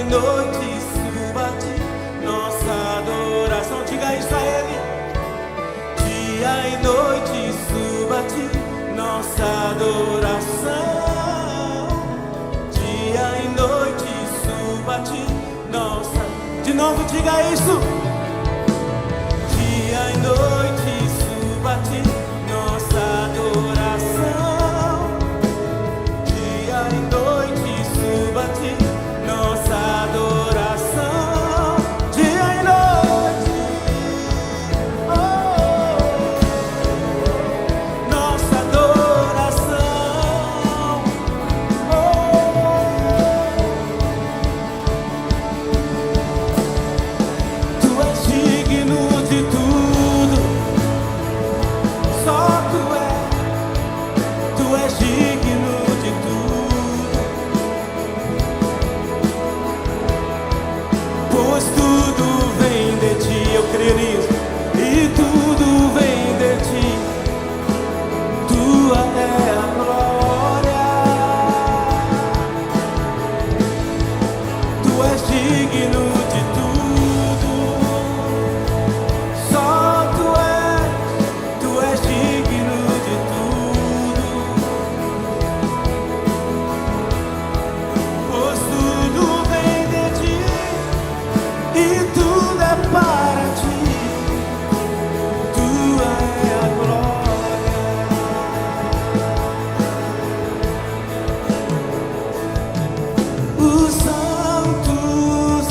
noite suba a ti nossa adoração. Diga isso a Ele. Dia e noite suba a ti nossa adoração. Dia e noite suba a ti nossa. De novo diga isso. Dia e noite suba a ti nossa adoração. Dia e noite suba a ti nossa adoração. Dia e noite, oh, nossa adoração, oh. Tu és digno de tudo, só tu és digno de tudo, pois tudo vem de ti, eu creio nisso, e tudo vem de ti, tua é a glória, tu és digno de tudo, só tu és digno de tudo, pois tudo vem de ti, e tudo é para ti, tua é a glória. Os santos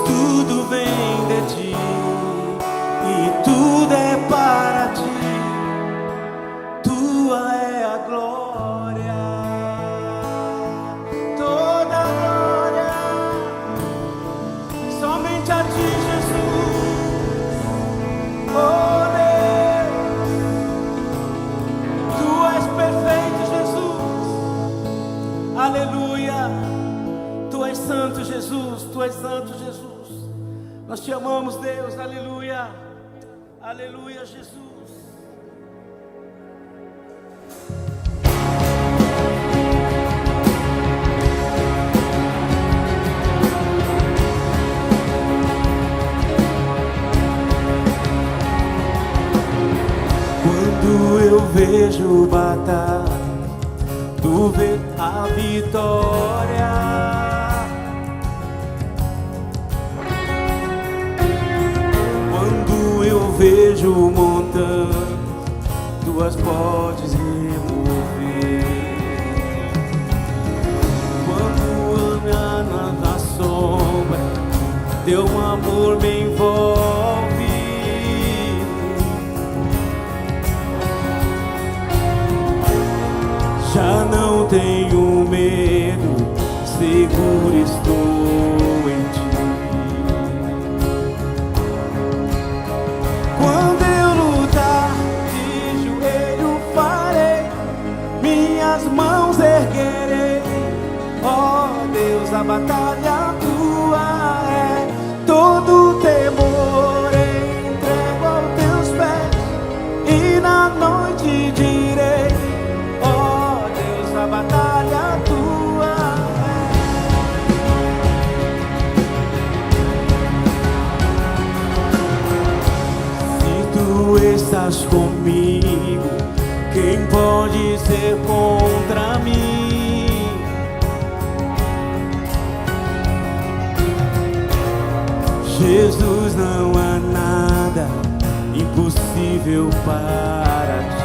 tudo vem de ti e tudo é para ti. Tua é a glória, toda a glória, somente a ti, Jesus. Oh Deus, tu és perfeito, Jesus. Aleluia. Tu és santo, Jesus. Tu és santo, Jesus. Nós te amamos, Deus. Aleluia. Aleluia, Jesus. Quando eu vejo batalha, tu vê a vitória. Quando eu vejo montanhas, tu as podes remover. Quando ando na sombra, teu amor me envolve. Já não tenho medo, seguro estou em ti. Quando eu lutar, de joelho farei, minhas mãos erguerei. Ó Deus, a batalha tua é, todo temor entrego aos teus pés, e na noite direi: a batalha tua é. Se tu estás comigo, quem pode ser contra mim? Jesus, não há nada impossível para ti.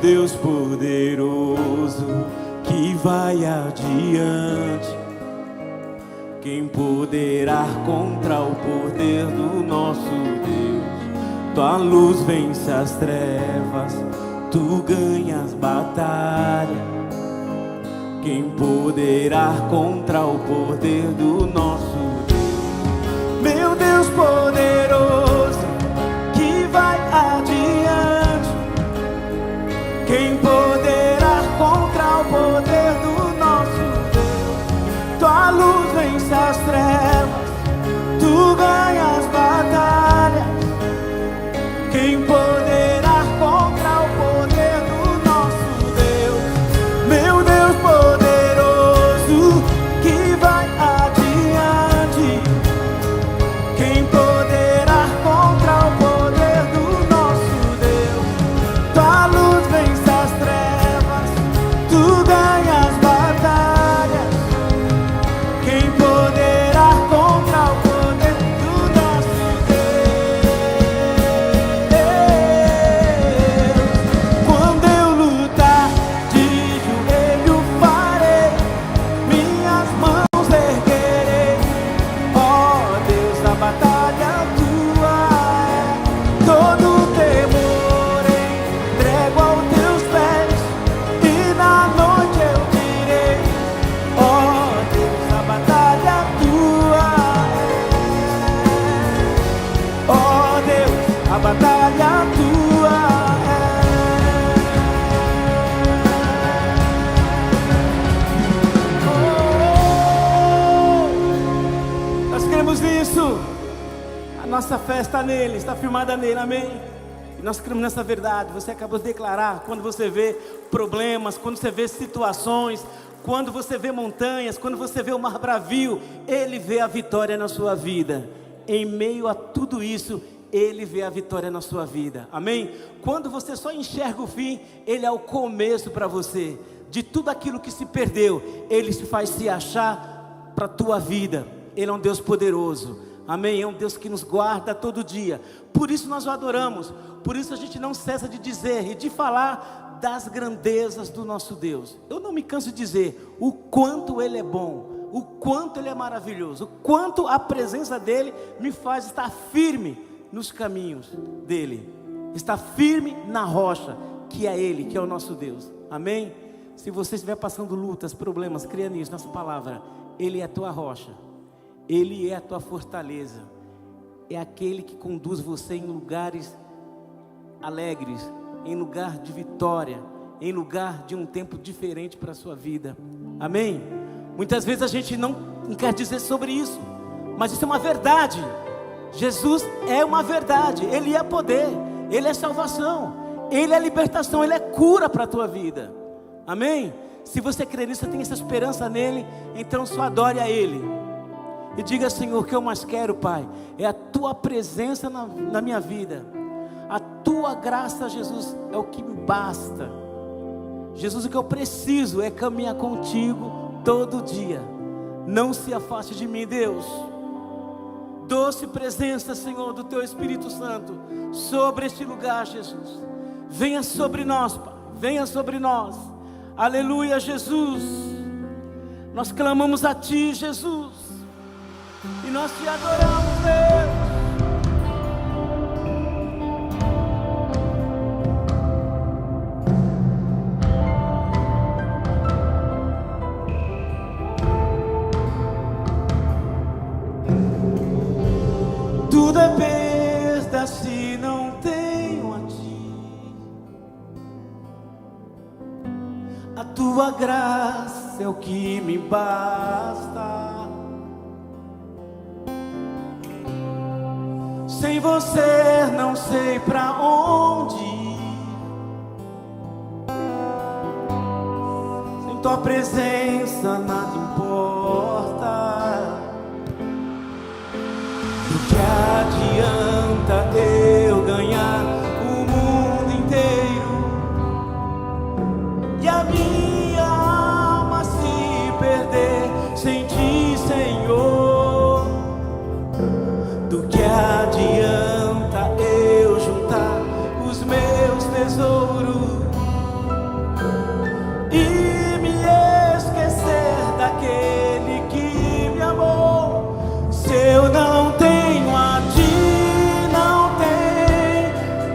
Deus poderoso que vai adiante, quem poderá contra o poder do nosso Deus? Tua luz vence as trevas, tu ganhas batalha. Quem poderá contra o poder do nosso Deus? Meu Deus poderoso que vai adiante, quem poderá contra o poder do nosso Deus? Tua luz vence as trevas, tu ganhas batalhas. Quem poderá contra o poder do nosso Deus? Meu Deus poderoso que vai adiante, quem poderá fé está nele, está firmada nele, amém? E nós cremos nessa verdade. Você acabou de declarar. Quando você vê problemas, quando você vê situações, quando você vê montanhas, quando você vê o mar bravio, Ele vê a vitória na sua vida. Em meio a tudo isso, Ele vê a vitória na sua vida, amém? Quando você só enxerga o fim, Ele é o começo para você. De tudo aquilo que se perdeu, Ele se faz se achar para a tua vida. Ele é um Deus poderoso, amém? É um Deus que nos guarda todo dia. Por isso nós o adoramos. Por isso a gente não cessa de dizer e de falar das grandezas do nosso Deus. Eu não me canso de dizer o quanto Ele é bom, o quanto Ele é maravilhoso, o quanto a presença dEle me faz estar firme nos caminhos dEle, estar firme na rocha, que é Ele, que é o nosso Deus, amém? Se você estiver passando lutas, problemas, creia nisso, nessa palavra. Ele é a tua rocha, Ele é a tua fortaleza, é aquele que conduz você em lugares alegres, em lugar de vitória, em lugar de um tempo diferente para a sua vida, amém? Muitas vezes a gente não quer dizer sobre isso, mas isso é uma verdade. Jesus é uma verdade, Ele é poder, Ele é salvação, Ele é libertação, Ele é cura para a tua vida, amém? Se você crê nisso, você tem essa esperança nele, então só adore a Ele e diga: Senhor, o que eu mais quero, Pai, é a tua presença na minha vida, a tua graça, Jesus, é o que me basta. Jesus, o que eu preciso é caminhar contigo todo dia. Não se afaste de mim, Deus. Doce presença, Senhor, do teu Espírito Santo sobre este lugar, Jesus. Venha sobre nós, Pai, venha sobre nós. Aleluia, Jesus. Nós clamamos a Ti, Jesus, e nós Te adoramos, Deus. Tudo é perda se não tenho a Ti. A Tua graça é o que me basta. Sem Você não sei pra onde ir. Sem Tua presença nada importa. Do que adianta eu ganhar o mundo inteiro e a minha alma se perder sem Ti, Senhor? Do que adianta eu juntar os meus tesouros e me esquecer daquele que me amou? Se eu não tenho a Ti, não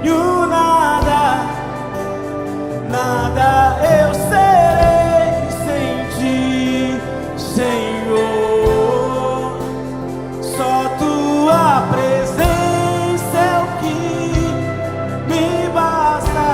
tenho nada, nada eu serei sem Ti, Senhor. Só Tua presença é o que me basta.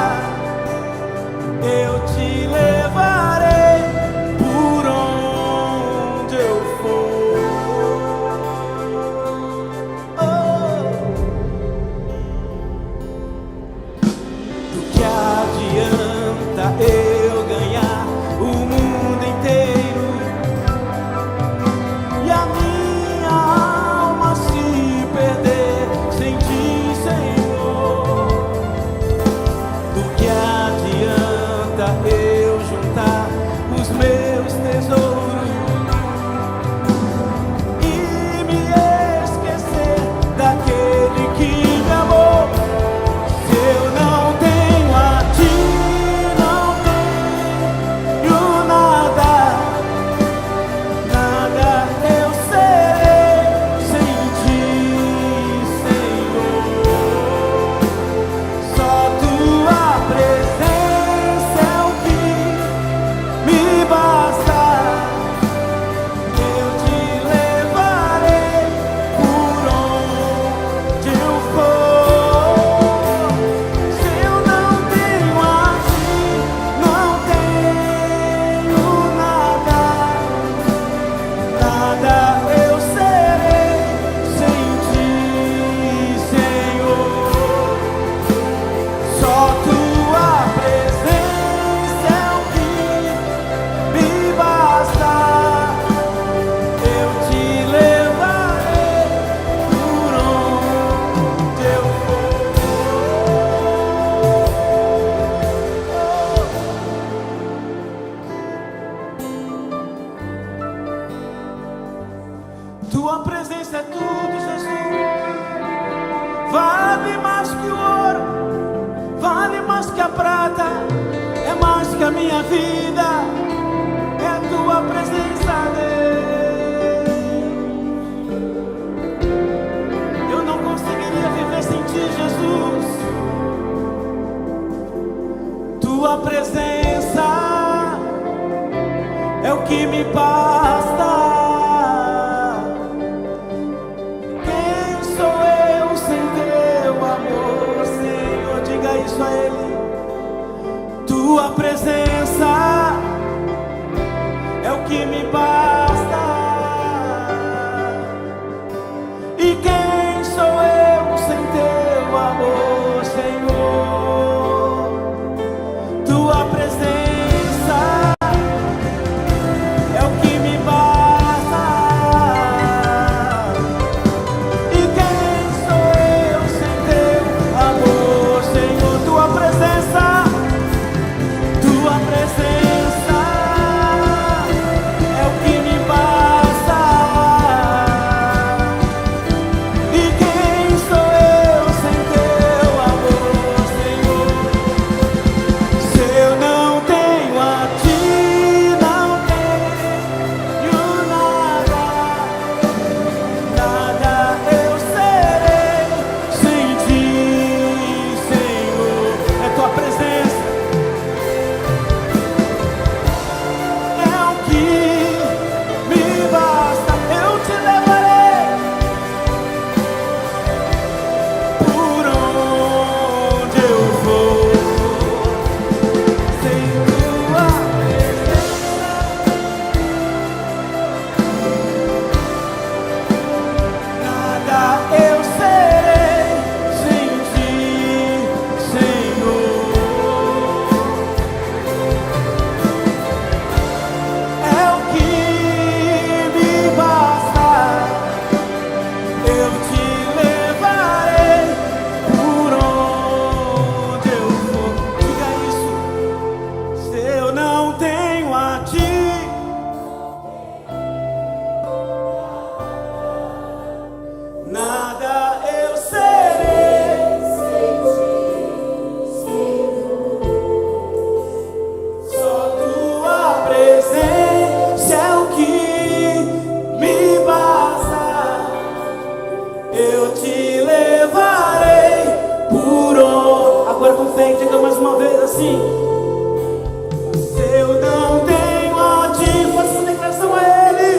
mais que a prata, é mais que a minha vida, é a tua presença, Deus. Eu não conseguiria viver sem ti, Jesus. Tua presença é o que me basta. Quem sou eu sem teu amor, Senhor? Diga isso a Ele. Tua presença é o que me basta. E quem sou eu sem teu amor, Senhor? Tua presença é o que me basta. E quem sou eu sem teu amor, Senhor? Tua presença é o que me basta. E quem sou eu sem teu amor, Senhor? Se eu não tenho a ti, não tenho nada. Nada eu serei sem ti, Senhor. É tua presença, é o que me basta. Eu te levarei por onde eu for. Sem tua presença, nada eu serei sem ti, Senhor. É o que me basta. Eu te levarei por onde eu for. Diga isso. Se eu não tenho a ti, nada eu serei sem ti, só tua presença é o que me basta. Eu te levarei por onde. Agora com fé, diga mais uma vez assim. Se eu não tenho a ti, faça essa declaração a Ele.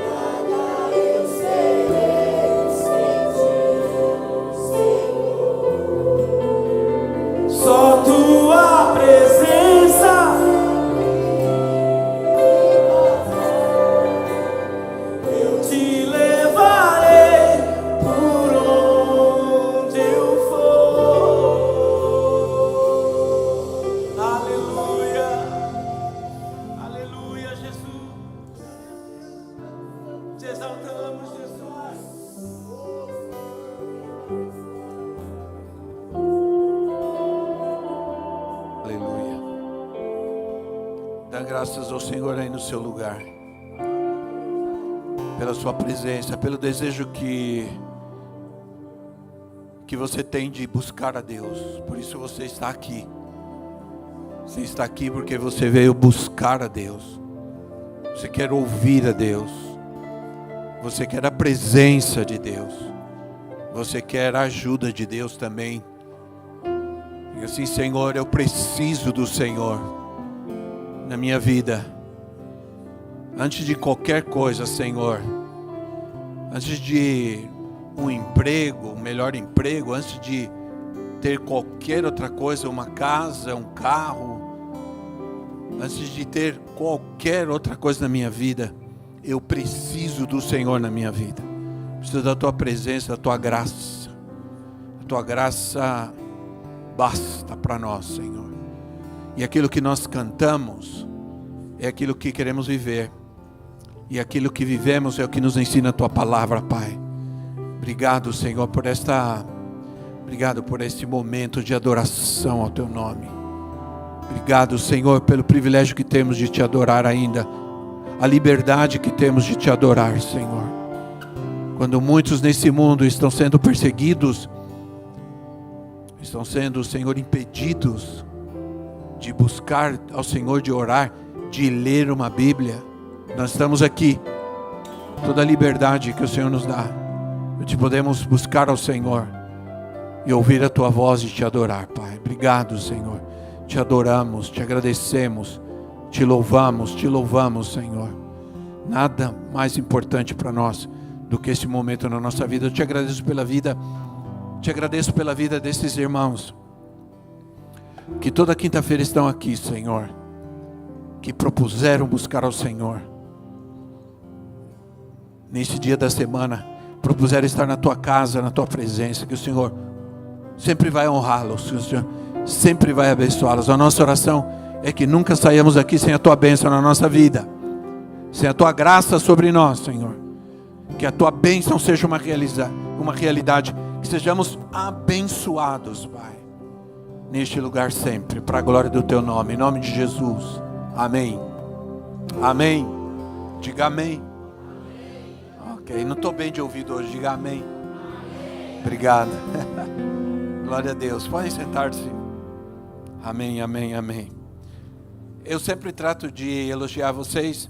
Nada eu serei sem ti, Senhor. Só tua presença eu te levarei por onde eu for. Aleluia, aleluia, Jesus. Te exaltamos, Jesus. Aleluia. Dá graças ao Senhor aí no seu lugar, pela sua presença, pelo desejo que você tem de buscar a Deus. Por isso você está aqui. Você está aqui porque você veio buscar a Deus. Você quer ouvir a Deus. Você quer a presença de Deus. Você quer a ajuda de Deus também. E assim, Senhor, eu preciso do Senhor na minha vida. Antes de qualquer coisa, Senhor, antes de um emprego, um melhor emprego, antes de ter qualquer outra coisa, uma casa, um carro, antes de ter qualquer outra coisa na minha vida, eu preciso do Senhor na minha vida. Preciso da tua presença, da tua graça. A tua graça basta para nós, Senhor. E aquilo que nós cantamos é aquilo que queremos viver. E aquilo que vivemos é o que nos ensina a tua palavra, Pai. Obrigado, Senhor, obrigado por este momento de adoração ao teu nome. Obrigado, Senhor, pelo privilégio que temos de te adorar ainda. A liberdade que temos de te adorar, Senhor. Quando muitos nesse mundo estão sendo perseguidos, estão sendo, Senhor, impedidos de buscar ao Senhor, de orar, de ler uma Bíblia. Nós estamos aqui, toda a liberdade que o Senhor nos dá, de podemos buscar ao Senhor e ouvir a Tua voz e Te adorar, Pai. Obrigado, Senhor. Te adoramos, Te agradecemos, Te louvamos, Senhor. Nada mais importante para nós do que esse momento na nossa vida. Eu Te agradeço pela vida, Te agradeço pela vida desses irmãos que toda quinta-feira estão aqui, Senhor, que propuseram buscar ao Senhor. Nesse dia da semana, propuseram estar na Tua casa, na Tua presença, que o Senhor sempre vai honrá-los, que o Senhor sempre vai abençoá-los. A nossa oração é que nunca saiamos aqui sem a Tua bênção na nossa vida, sem a Tua graça sobre nós, Senhor. Que a Tua bênção seja uma realidade, que sejamos abençoados, Pai, neste lugar sempre, para a glória do Teu nome, em nome de Jesus. Amém. Amém. Diga amém. Ok, não estou bem de ouvido hoje, diga amém. Obrigado. Glória a Deus. Podem sentar-se. Amém, amém, amém. Eu sempre trato de elogiar vocês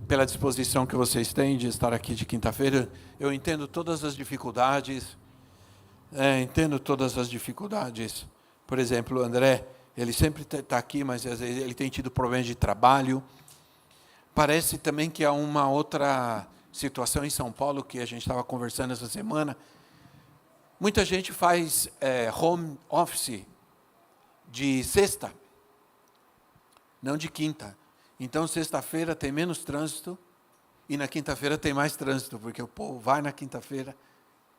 pela disposição que vocês têm de estar aqui de quinta-feira. Eu entendo todas as dificuldades. Por exemplo, o André, ele sempre está aqui, mas às vezes ele tem tido problemas de trabalho. Parece também que há uma outra situação em São Paulo que a gente estava conversando essa semana. Muita gente faz home office de sexta, não de quinta. Então, sexta-feira tem menos trânsito e na quinta-feira tem mais trânsito, porque o povo vai na quinta-feira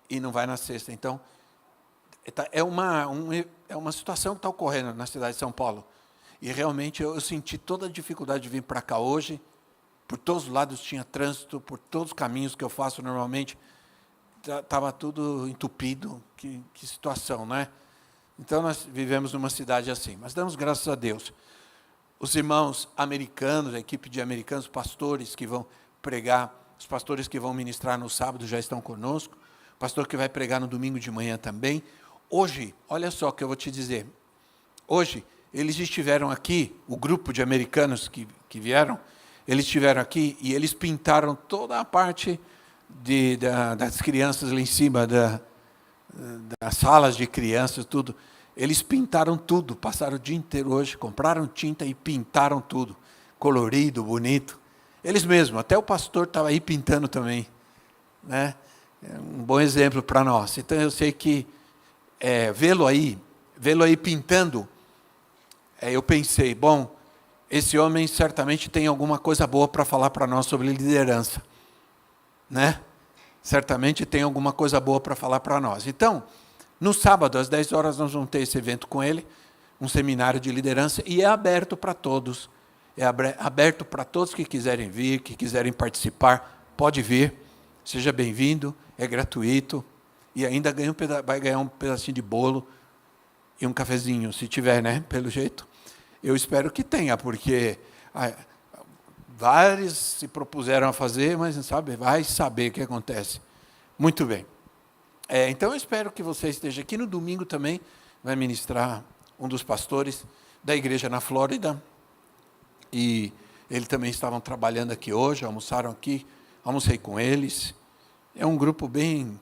e não vai na sexta. Então, é uma situação que está ocorrendo na cidade de São Paulo. E realmente eu senti toda a dificuldade de vir para cá hoje. Por todos os lados tinha trânsito, por todos os caminhos que eu faço normalmente, estava tudo entupido. Que situação, não é? Então nós vivemos numa cidade assim, mas damos graças a Deus. Os irmãos americanos, a equipe de americanos, pastores que vão pregar, os pastores que vão ministrar no sábado já estão conosco, o pastor que vai pregar no domingo de manhã também. Hoje, olha só o que eu vou te dizer, hoje eles estiveram aqui, o grupo de americanos que vieram, eles estiveram aqui e eles pintaram toda a parte das crianças lá em cima, das salas de crianças, tudo. Eles pintaram tudo, passaram o dia inteiro hoje, compraram tinta e pintaram tudo, colorido, bonito. Eles mesmos, até o pastor estava aí pintando também, né? É um bom exemplo para nós. Então eu sei que vê-lo aí pintando, eu pensei, bom, esse homem certamente tem alguma coisa boa para falar para nós sobre liderança, né? Certamente tem alguma coisa boa para falar para nós. Então, no sábado, às 10 horas, nós vamos ter esse evento com ele, um seminário de liderança, e é aberto para todos. É aberto para todos que quiserem vir, que quiserem participar, pode vir, seja bem-vindo, é gratuito, e ainda vai ganhar um pedacinho de bolo e um cafezinho, se tiver, né, pelo jeito. Eu espero que tenha, porque vários se propuseram a fazer, mas não sabe, vai saber o que acontece. Muito bem. Então eu espero que você esteja aqui. No domingo também vai ministrar um dos pastores da igreja na Flórida. E eles também estavam trabalhando aqui hoje, almoçaram aqui, almocei com eles. É um grupo bem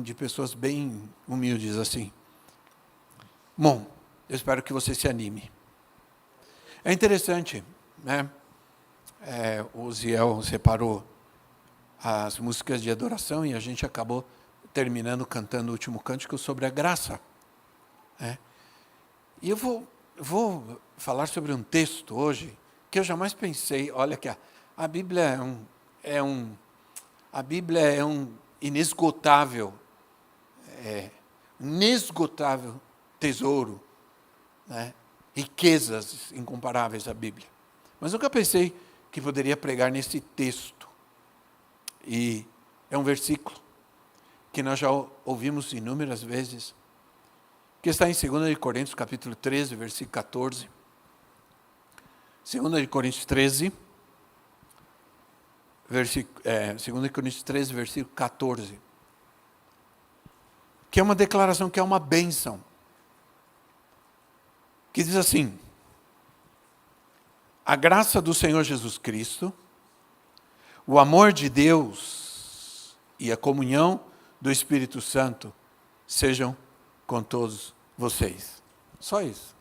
de pessoas bem humildes assim. Bom, eu espero que você se anime. É interessante, né? O Ziel separou as músicas de adoração e a gente acabou terminando cantando o último cântico sobre a graça. Né? E eu vou falar sobre um texto hoje que eu jamais pensei. Olha que a Bíblia é um inesgotável tesouro, né? Riquezas incomparáveis à Bíblia. Mas nunca pensei que poderia pregar nesse texto. E é um versículo que nós já ouvimos inúmeras vezes, que está em 2 Coríntios, capítulo 13, versículo 14. 2 Coríntios 13, 2 Coríntios 13, versículo 14. que é uma declaração, que é uma bênção, que diz assim: a graça do Senhor Jesus Cristo, o amor de Deus e a comunhão do Espírito Santo sejam com todos vocês. Só isso.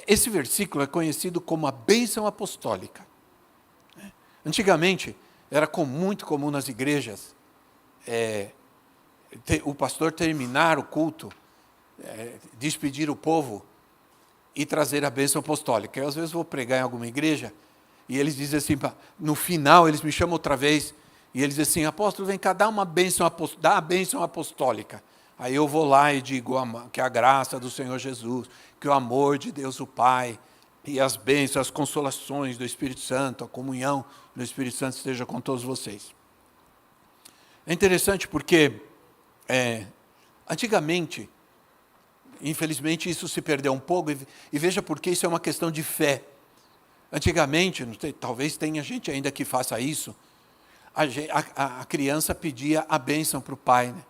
Esse versículo é conhecido como a bênção apostólica. Antigamente, era muito comum nas igrejas o pastor terminar o culto, despedir o povo e trazer a bênção apostólica. Eu, às vezes, vou pregar em alguma igreja e eles dizem assim, no final, eles me chamam outra vez e eles dizem assim: apóstolo, vem cá, dá a bênção apostólica. Aí eu vou lá e digo que a graça do Senhor Jesus, que o amor de Deus o Pai, e as bênçãos, as consolações do Espírito Santo, a comunhão do Espírito Santo esteja com todos vocês. É interessante porque, antigamente, infelizmente isso se perdeu um pouco, e veja porque isso é uma questão de fé. Antigamente, não sei, talvez tenha gente ainda que faça isso, a criança pedia a bênção para o pai, né?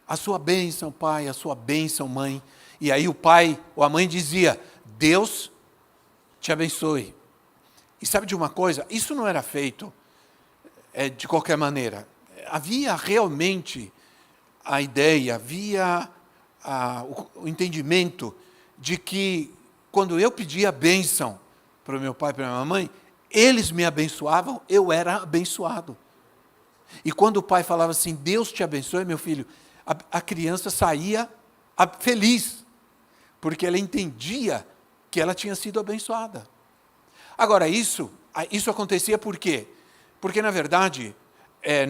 A sua bênção, pai, a sua bênção, mãe. E aí o pai ou a mãe dizia: Deus te abençoe. E sabe de uma coisa? Isso não era feito de qualquer maneira. Havia realmente a ideia, havia o entendimento de que quando eu pedia a bênção para o meu pai e para a minha mãe, eles me abençoavam, eu era abençoado. E quando o pai falava assim: Deus te abençoe, meu filho, a criança saía feliz, porque ela entendia que ela tinha sido abençoada. Agora, isso acontecia por quê? Porque, na verdade,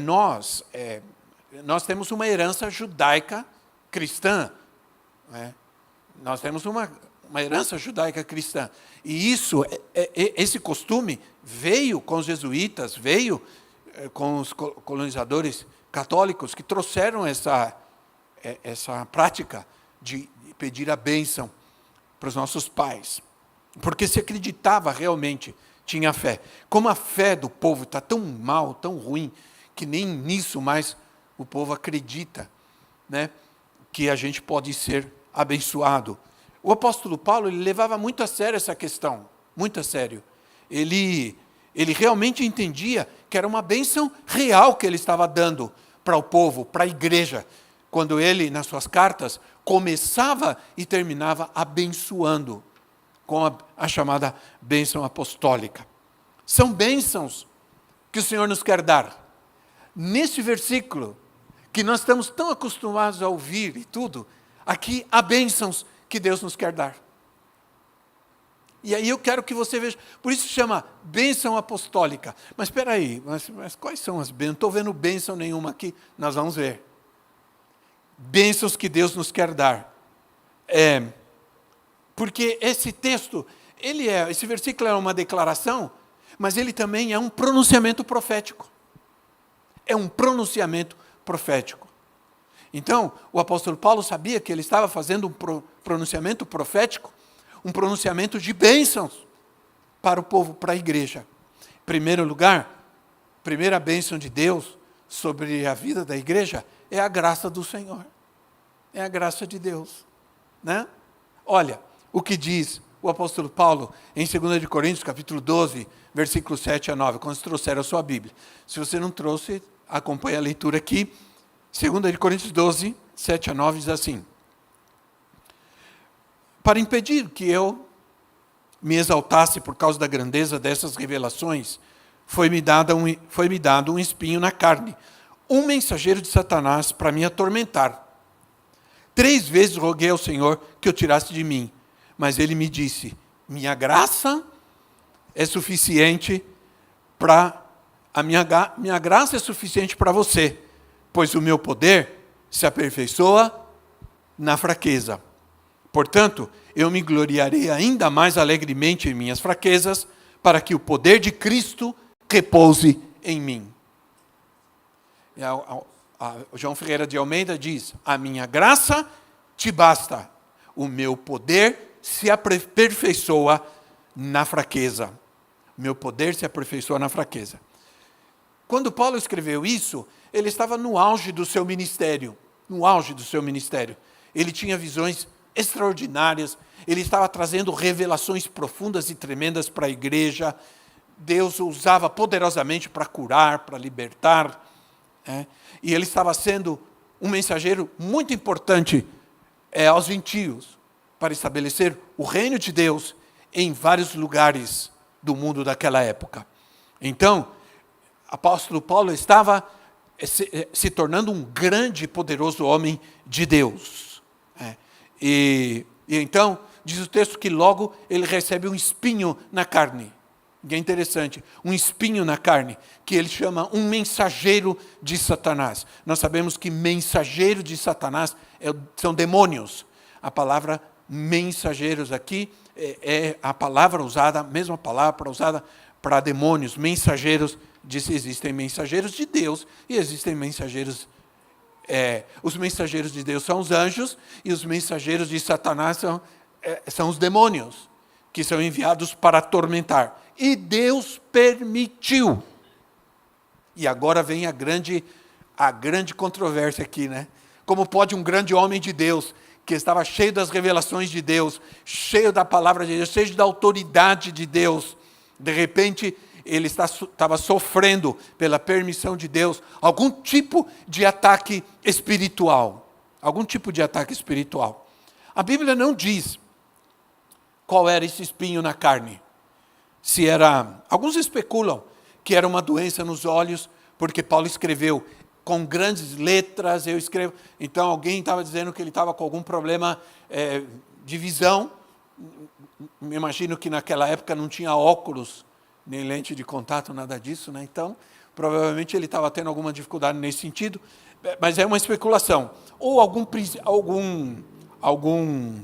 nós temos uma herança judaica cristã. Né? Nós temos uma herança judaica cristã. E esse costume veio com os jesuítas, veio com os colonizadores católicos, que trouxeram essa prática de pedir a bênção para os nossos pais. Porque se acreditava realmente, tinha fé. Como a fé do povo está tão mal, tão ruim, que nem nisso mais o povo acredita, né, que a gente pode ser abençoado. O apóstolo Paulo, ele levava muito a sério essa questão, muito a sério. Ele realmente entendia que era uma bênção real que ele estava dando para o povo, para a igreja, quando ele, nas suas cartas, começava e terminava abençoando, com a chamada bênção apostólica. São bênçãos que o Senhor nos quer dar. Nesse versículo, que nós estamos tão acostumados a ouvir e tudo, aqui há bênçãos que Deus nos quer dar. E aí eu quero que você veja, por isso se chama bênção apostólica. Mas espera aí, mas quais são as bênçãos? Não estou vendo bênção nenhuma aqui, nós vamos ver. Bênçãos que Deus nos quer dar. Porque esse texto, esse versículo é uma declaração, mas ele também é um pronunciamento profético. É um pronunciamento profético. Então, o apóstolo Paulo sabia que ele estava fazendo um pronunciamento profético, um pronunciamento de bênçãos para o povo, para a igreja. Em primeiro lugar, a primeira bênção de Deus sobre a vida da igreja é a graça do Senhor. É a graça de Deus. Né? Olha, o que diz o apóstolo Paulo em 2 de Coríntios, capítulo 12, versículos 7 a 9, quando você trouxer a sua Bíblia. Se você não trouxe, acompanhe a leitura aqui. 2 de Coríntios 12, 7 a 9, diz assim: para impedir que eu me exaltasse por causa da grandeza dessas revelações, foi-me dado um espinho na carne, um mensageiro de Satanás para me atormentar. 3 vezes roguei ao Senhor que o tirasse de mim, mas ele me disse: minha graça é suficiente minha graça é suficiente para você, pois o meu poder se aperfeiçoa na fraqueza. Portanto, eu me gloriarei ainda mais alegremente em minhas fraquezas, para que o poder de Cristo repouse em mim. O João Ferreira de Almeida diz: a minha graça te basta, o meu poder se aperfeiçoa na fraqueza. Meu poder se aperfeiçoa na fraqueza. Quando Paulo escreveu isso, ele estava no auge do seu ministério. No auge do seu ministério. Ele tinha visões extraordinárias, ele estava trazendo revelações profundas e tremendas para a igreja. Deus o usava poderosamente para curar, para libertar. E ele estava sendo um mensageiro muito importante aos gentios, para estabelecer o reino de Deus em vários lugares do mundo daquela época. Então, o apóstolo Paulo estava se tornando um grande e poderoso homem de Deus. E então, diz o texto que logo ele recebe um espinho na carne. E é interessante, um espinho na carne, que ele chama um mensageiro de Satanás. Nós sabemos que mensageiro de Satanás são demônios. A palavra mensageiros aqui é a palavra usada, a mesma palavra usada para demônios. Mensageiros, existem mensageiros de Deus e existem mensageiros. Os mensageiros de Deus são os anjos e os mensageiros de Satanás são os demônios, que são enviados para atormentar. E Deus permitiu. E agora vem a grande controvérsia aqui, né? Como pode um grande homem de Deus, que estava cheio das revelações de Deus, cheio da palavra de Deus, cheio da autoridade de Deus, de repente ele estava sofrendo pela permissão de Deus algum tipo de ataque espiritual. Algum tipo de ataque espiritual. A Bíblia não diz qual era esse espinho na carne. Alguns especulam que era uma doença nos olhos, porque Paulo escreveu com grandes letras, eu escrevo. Então alguém estava dizendo que ele estava com algum problema de visão. Me imagino que naquela época não tinha óculos, nem lente de contato, nada disso, né? Então, provavelmente ele estava tendo alguma dificuldade nesse sentido, mas é uma especulação. Ou algum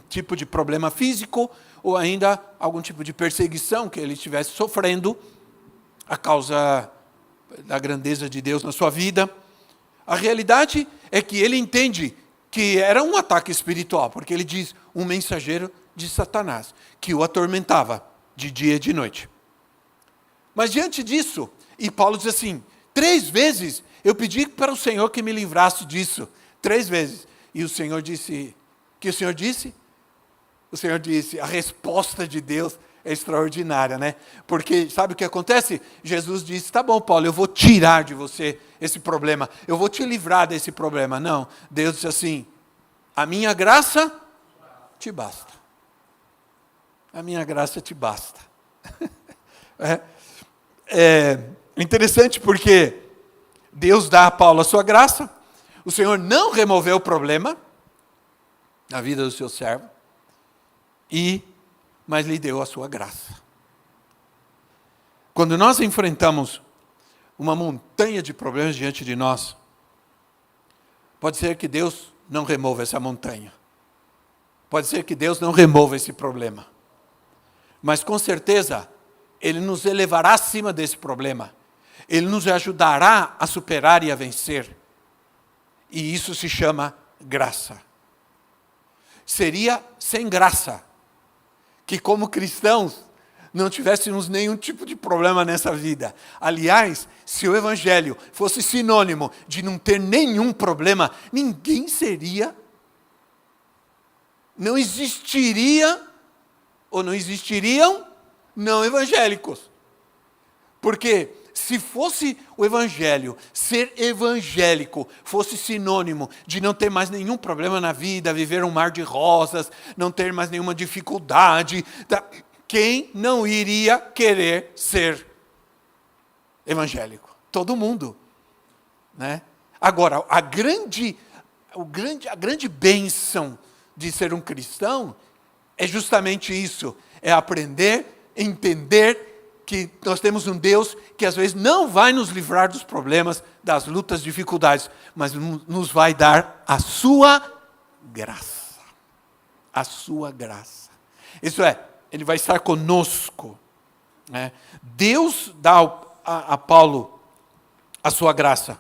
tipo de problema físico, ou ainda algum tipo de perseguição que ele estivesse sofrendo a causa da grandeza de Deus na sua vida. A realidade é que ele entende que era um ataque espiritual, porque ele diz um mensageiro de Satanás, que o atormentava de dia e de noite. Mas diante disso, e Paulo diz assim, 3 vezes eu pedi para o Senhor que me livrasse disso, 3 vezes. E o Senhor disse, que o Senhor disse? O Senhor disse, a resposta de Deus é extraordinária, né? Porque sabe o que acontece? Jesus disse, tá bom, Paulo, eu vou tirar de você esse problema, eu vou te livrar desse problema. Não, Deus disse assim, a minha graça te basta. A minha graça te basta. É interessante porque Deus dá a Paulo a sua graça, o Senhor não removeu o problema na vida do seu servo, mas lhe deu a sua graça. Quando nós enfrentamos uma montanha de problemas diante de nós, pode ser que Deus não remova essa montanha. Pode ser que Deus não remova esse problema. Mas com certeza, Ele nos elevará acima desse problema. Ele nos ajudará a superar e a vencer. E isso se chama graça. Seria sem graça que como cristãos não tivéssemos nenhum tipo de problema nessa vida. Aliás, se o Evangelho fosse sinônimo de não ter nenhum problema, ninguém seria, não existiria, ou não existiriam não evangélicos. Porque se fosse o Evangelho, ser evangélico, fosse sinônimo de não ter mais nenhum problema na vida, viver um mar de rosas, não ter mais nenhuma dificuldade, quem não iria querer ser evangélico? Todo mundo, né? Agora, a grande bênção de ser um cristão é justamente isso, é aprender, entender que nós temos um Deus que às vezes não vai nos livrar dos problemas, das lutas, dificuldades, mas nos vai dar a sua graça. A sua graça. Isso é, Ele vai estar conosco. Né? Deus dá a Paulo a sua graça.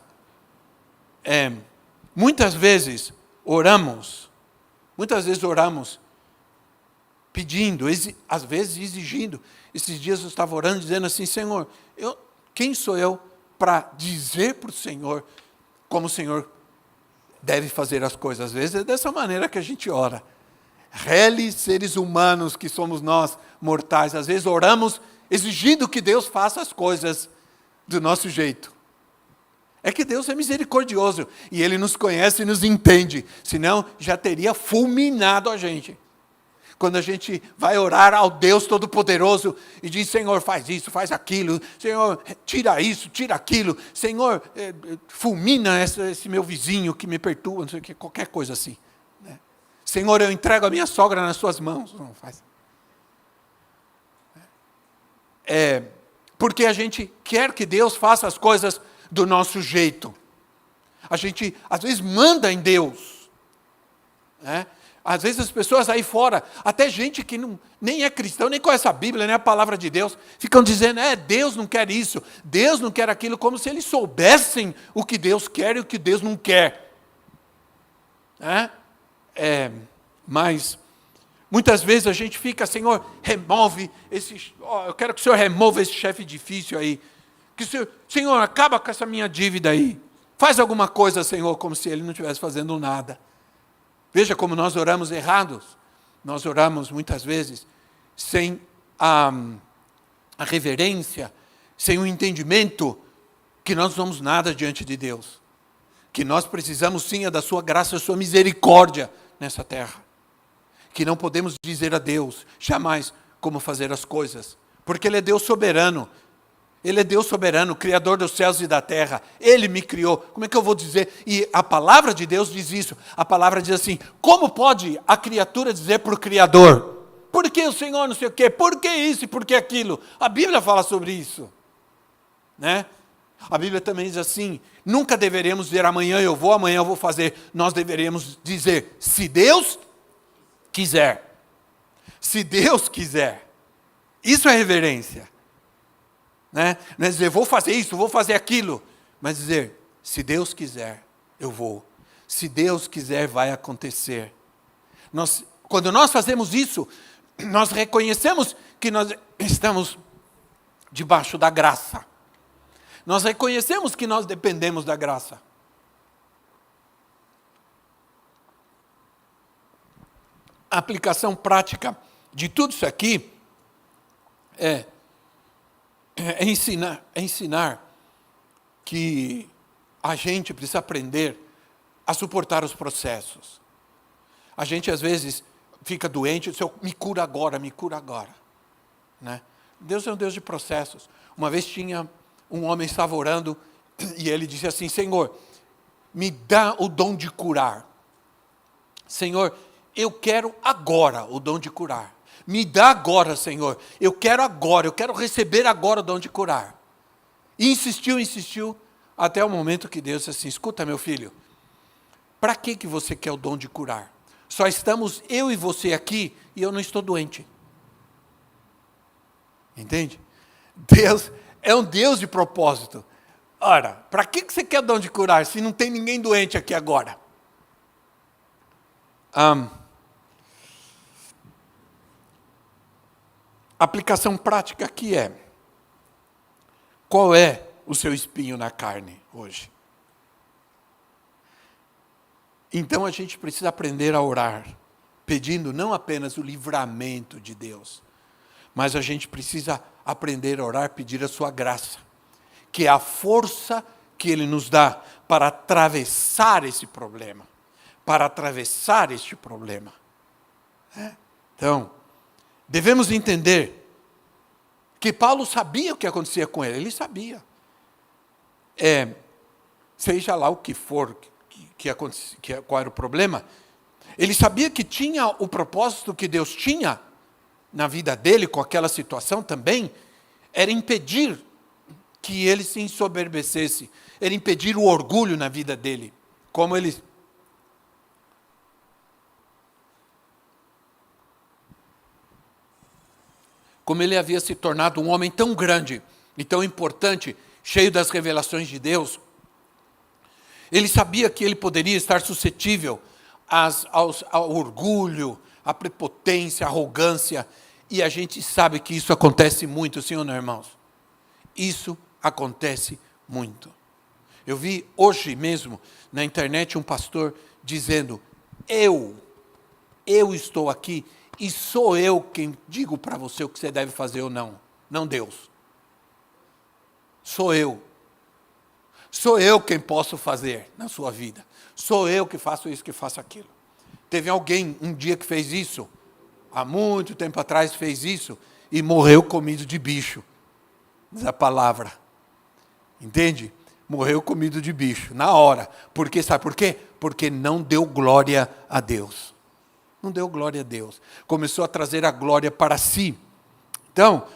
Muitas vezes oramos pedindo, às vezes exigindo. Esses dias eu estava orando, dizendo assim, Senhor, quem sou eu para dizer para o Senhor como o Senhor deve fazer as coisas. Às vezes é dessa maneira que a gente ora. Reles seres humanos que somos nós, mortais, às vezes oramos exigindo que Deus faça as coisas do nosso jeito. É que Deus é misericordioso e Ele nos conhece e nos entende, senão já teria fulminado a gente. Quando a gente vai orar ao Deus Todo-Poderoso e diz, Senhor, faz isso, faz aquilo, Senhor, tira isso, tira aquilo, Senhor, fulmina esse meu vizinho que me perturba, não sei o que, qualquer coisa assim. Né? Senhor, eu entrego a minha sogra nas suas mãos. Não faz. Porque a gente quer que Deus faça as coisas do nosso jeito. A gente, às vezes, manda em Deus. Né? Às vezes as pessoas aí fora, até gente que nem é cristão, nem conhece a Bíblia, nem a palavra de Deus, ficam dizendo, Deus não quer isso, Deus não quer aquilo, como se eles soubessem o que Deus quer e o que Deus não quer. Mas muitas vezes a gente fica, Senhor, remove eu quero que o Senhor remova esse chefe difícil aí. Que Senhor, acaba com essa minha dívida aí. Faz alguma coisa, Senhor, como se Ele não estivesse fazendo nada. Veja como nós oramos errados. Nós oramos muitas vezes sem a reverência, sem o entendimento que nós não somos nada diante de Deus. Que nós precisamos sim da sua graça e da sua misericórdia nessa terra. Que não podemos dizer a Deus jamais como fazer as coisas. Porque Ele é Deus soberano. Ele é Deus soberano, Criador dos céus e da terra. Ele me criou. Como é que eu vou dizer? E a palavra de Deus diz isso. A palavra diz assim, como pode a criatura dizer para o Criador? Por que o Senhor não sei o quê? Por que isso e por que aquilo? A Bíblia fala sobre isso. Né? A Bíblia também diz assim, nunca deveremos dizer amanhã eu vou fazer. Nós deveríamos dizer, se Deus quiser. Se Deus quiser. Isso é reverência. Né? Não é dizer, vou fazer isso, vou fazer aquilo. Mas dizer, se Deus quiser, eu vou. Se Deus quiser, vai acontecer. Quando nós fazemos isso, nós reconhecemos que nós estamos debaixo da graça. Nós reconhecemos que nós dependemos da graça. A aplicação prática de tudo isso aqui é ensinar que a gente precisa aprender a suportar os processos. A gente às vezes fica doente e diz, me cura agora. Né? Deus é um Deus de processos. Uma vez tinha um homem que estava orando e ele disse assim, Senhor, me dá o dom de curar. Senhor, eu quero agora o dom de curar. Me dá agora, Senhor. Eu quero receber agora o dom de curar. E insistiu, até o momento que Deus disse assim, escuta meu filho, para que você quer o dom de curar? Só estamos eu e você aqui e eu não estou doente. Entende? Deus é um Deus de propósito. Ora, para que você quer o dom de curar se não tem ninguém doente aqui agora? A aplicação prática aqui é, qual é o seu espinho na carne hoje? Então a gente precisa aprender a orar, pedindo não apenas o livramento de Deus, mas a gente precisa aprender a orar, pedir a sua graça, que é a força que Ele nos dá para atravessar esse problema, Então, devemos entender que Paulo sabia o que acontecia com ele sabia. Seja lá o que for, qual era o problema, ele sabia que tinha o propósito que Deus tinha na vida dele, com aquela situação também, era impedir que ele se ensoberbecesse, era impedir o orgulho na vida dele, como ele havia se tornado um homem tão grande e tão importante, cheio das revelações de Deus, ele sabia que ele poderia estar suscetível ao orgulho, à prepotência, à arrogância, e a gente sabe que isso acontece muito, sim ou não, irmãos? Isso acontece muito. Eu vi hoje mesmo na internet um pastor dizendo, eu estou aqui e sou eu quem digo para você o que você deve fazer ou não. Não Deus. Sou eu. Sou eu quem posso fazer na sua vida. Sou eu que faço isso, que faço aquilo. Teve alguém um dia que fez isso, há muito tempo atrás fez isso, e morreu comido de bicho. Diz a palavra. Entende? Morreu comido de bicho, na hora. Porque, sabe por quê? Porque não deu glória a Deus. Não deu glória a Deus. Começou a trazer a glória para si. Então,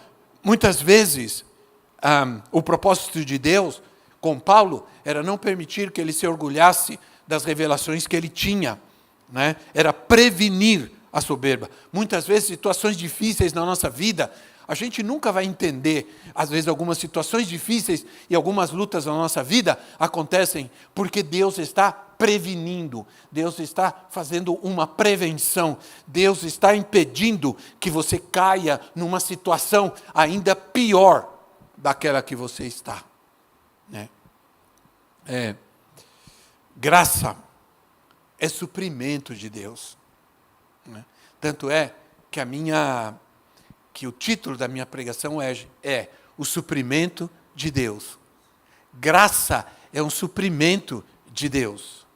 muitas vezes, o propósito de Deus com Paulo era não permitir que ele se orgulhasse das revelações que ele tinha, né? Era prevenir a soberba. Muitas vezes, situações difíceis na nossa vida, a gente nunca vai entender. Às vezes, algumas situações difíceis e algumas lutas na nossa vida acontecem porque Deus está prevenindo, Deus está fazendo uma prevenção, Deus está impedindo que você caia numa situação ainda pior daquela que você está. Né? Graça é suprimento de Deus. Né? Tanto é que o título da minha pregação é o suprimento de Deus. Graça é um suprimento de Deus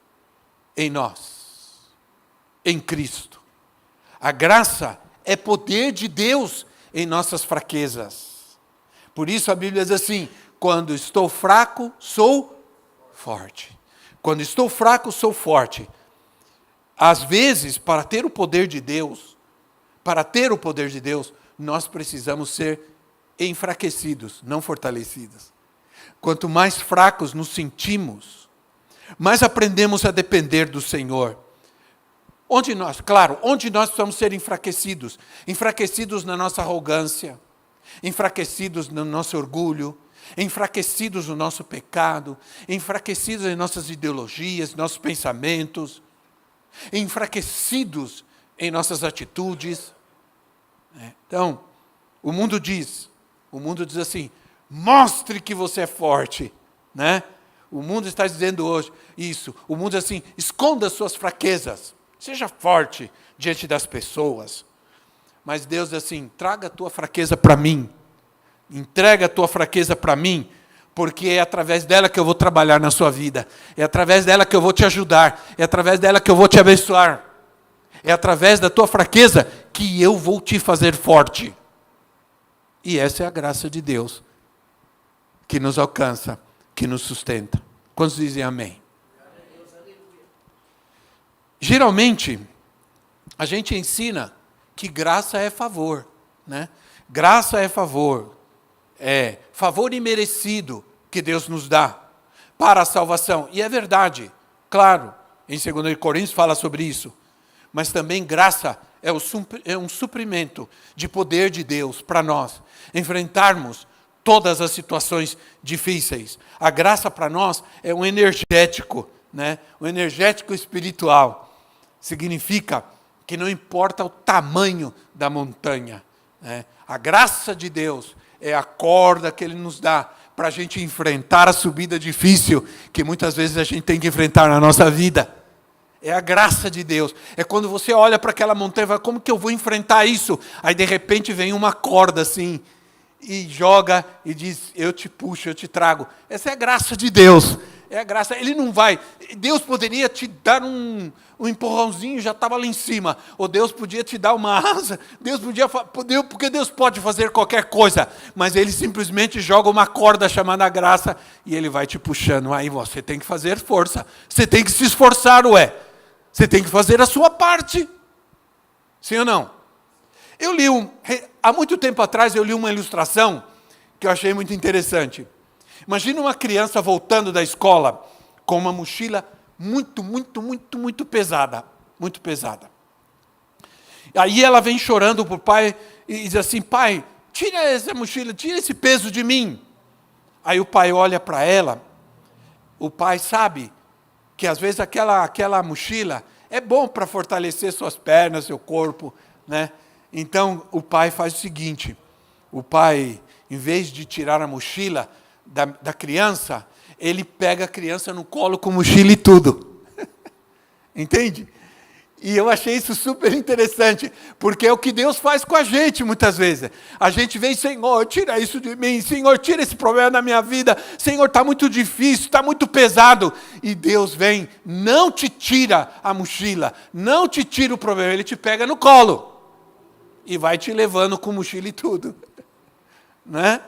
em nós, em Cristo. A graça é poder de Deus em nossas fraquezas. Por isso a Bíblia diz assim, quando estou fraco, sou forte. Quando estou fraco, sou forte. Às vezes, para ter o poder de Deus, nós precisamos ser enfraquecidos, não fortalecidos. Quanto mais fracos nos sentimos, mais aprendemos a depender do Senhor. Onde nós precisamos ser enfraquecidos? Enfraquecidos na nossa arrogância, enfraquecidos no nosso orgulho, enfraquecidos no nosso pecado, enfraquecidos em nossas ideologias, nossos pensamentos, enfraquecidos em nossas atitudes. Então, o mundo diz assim, mostre que você é forte, né? O mundo está dizendo hoje isso, o mundo diz assim, esconda as suas fraquezas, seja forte diante das pessoas. Mas Deus diz assim, traga a tua fraqueza para mim, entrega a tua fraqueza para mim, porque é através dela que eu vou trabalhar na sua vida, é através dela que eu vou te ajudar, é através dela que eu vou te abençoar, é através da tua fraqueza que eu vou te fazer forte. E essa é a graça de Deus, que nos alcança, que nos sustenta. Quantos dizem amém? Geralmente, a gente ensina que graça é favor, né? Graça é favor imerecido que Deus nos dá para a salvação. E é verdade, claro, em 2 Coríntios fala sobre isso. Mas também graça é um suprimento de poder de Deus para nós enfrentarmos todas as situações difíceis. A graça para nós é um energético, né? Um energético espiritual. Significa que não importa o tamanho da montanha, né? A graça de Deus é a corda que Ele nos dá para a gente enfrentar a subida difícil que muitas vezes a gente tem que enfrentar na nossa vida. É a graça de Deus. É quando você olha para aquela montanha e fala, como que eu vou enfrentar isso? Aí de repente vem uma corda assim, e joga e diz, eu te puxo, eu te trago. Essa é a graça de Deus. É a graça. Ele não vai. Deus poderia te dar um empurrãozinho, já estava lá em cima. Ou Deus podia te dar uma asa. Porque Deus pode fazer qualquer coisa. Mas Ele simplesmente joga uma corda chamada graça e Ele vai te puxando. Aí você tem que fazer força. Você tem que se esforçar, ué. Você tem que fazer a sua parte. Sim ou não? Há muito tempo atrás, eu li uma ilustração que eu achei muito interessante. Imagina uma criança voltando da escola com uma mochila muito pesada. Muito pesada. Aí ela vem chorando para o pai e diz assim, pai, tira essa mochila, tira esse peso de mim. Aí o pai olha para ela, o pai sabe que às vezes aquela mochila é bom para fortalecer suas pernas, seu corpo, né? Então o pai faz o seguinte, o pai, em vez de tirar a mochila, da criança, ele pega a criança no colo com mochila e tudo. Entende? E eu achei isso super interessante, porque é o que Deus faz com a gente muitas vezes. A gente vem, Senhor, tira isso de mim, Senhor, tira esse problema da minha vida, Senhor, está muito difícil, está muito pesado. E Deus vem, não te tira a mochila, não te tira o problema, Ele te pega no colo e vai te levando com mochila e tudo. Né?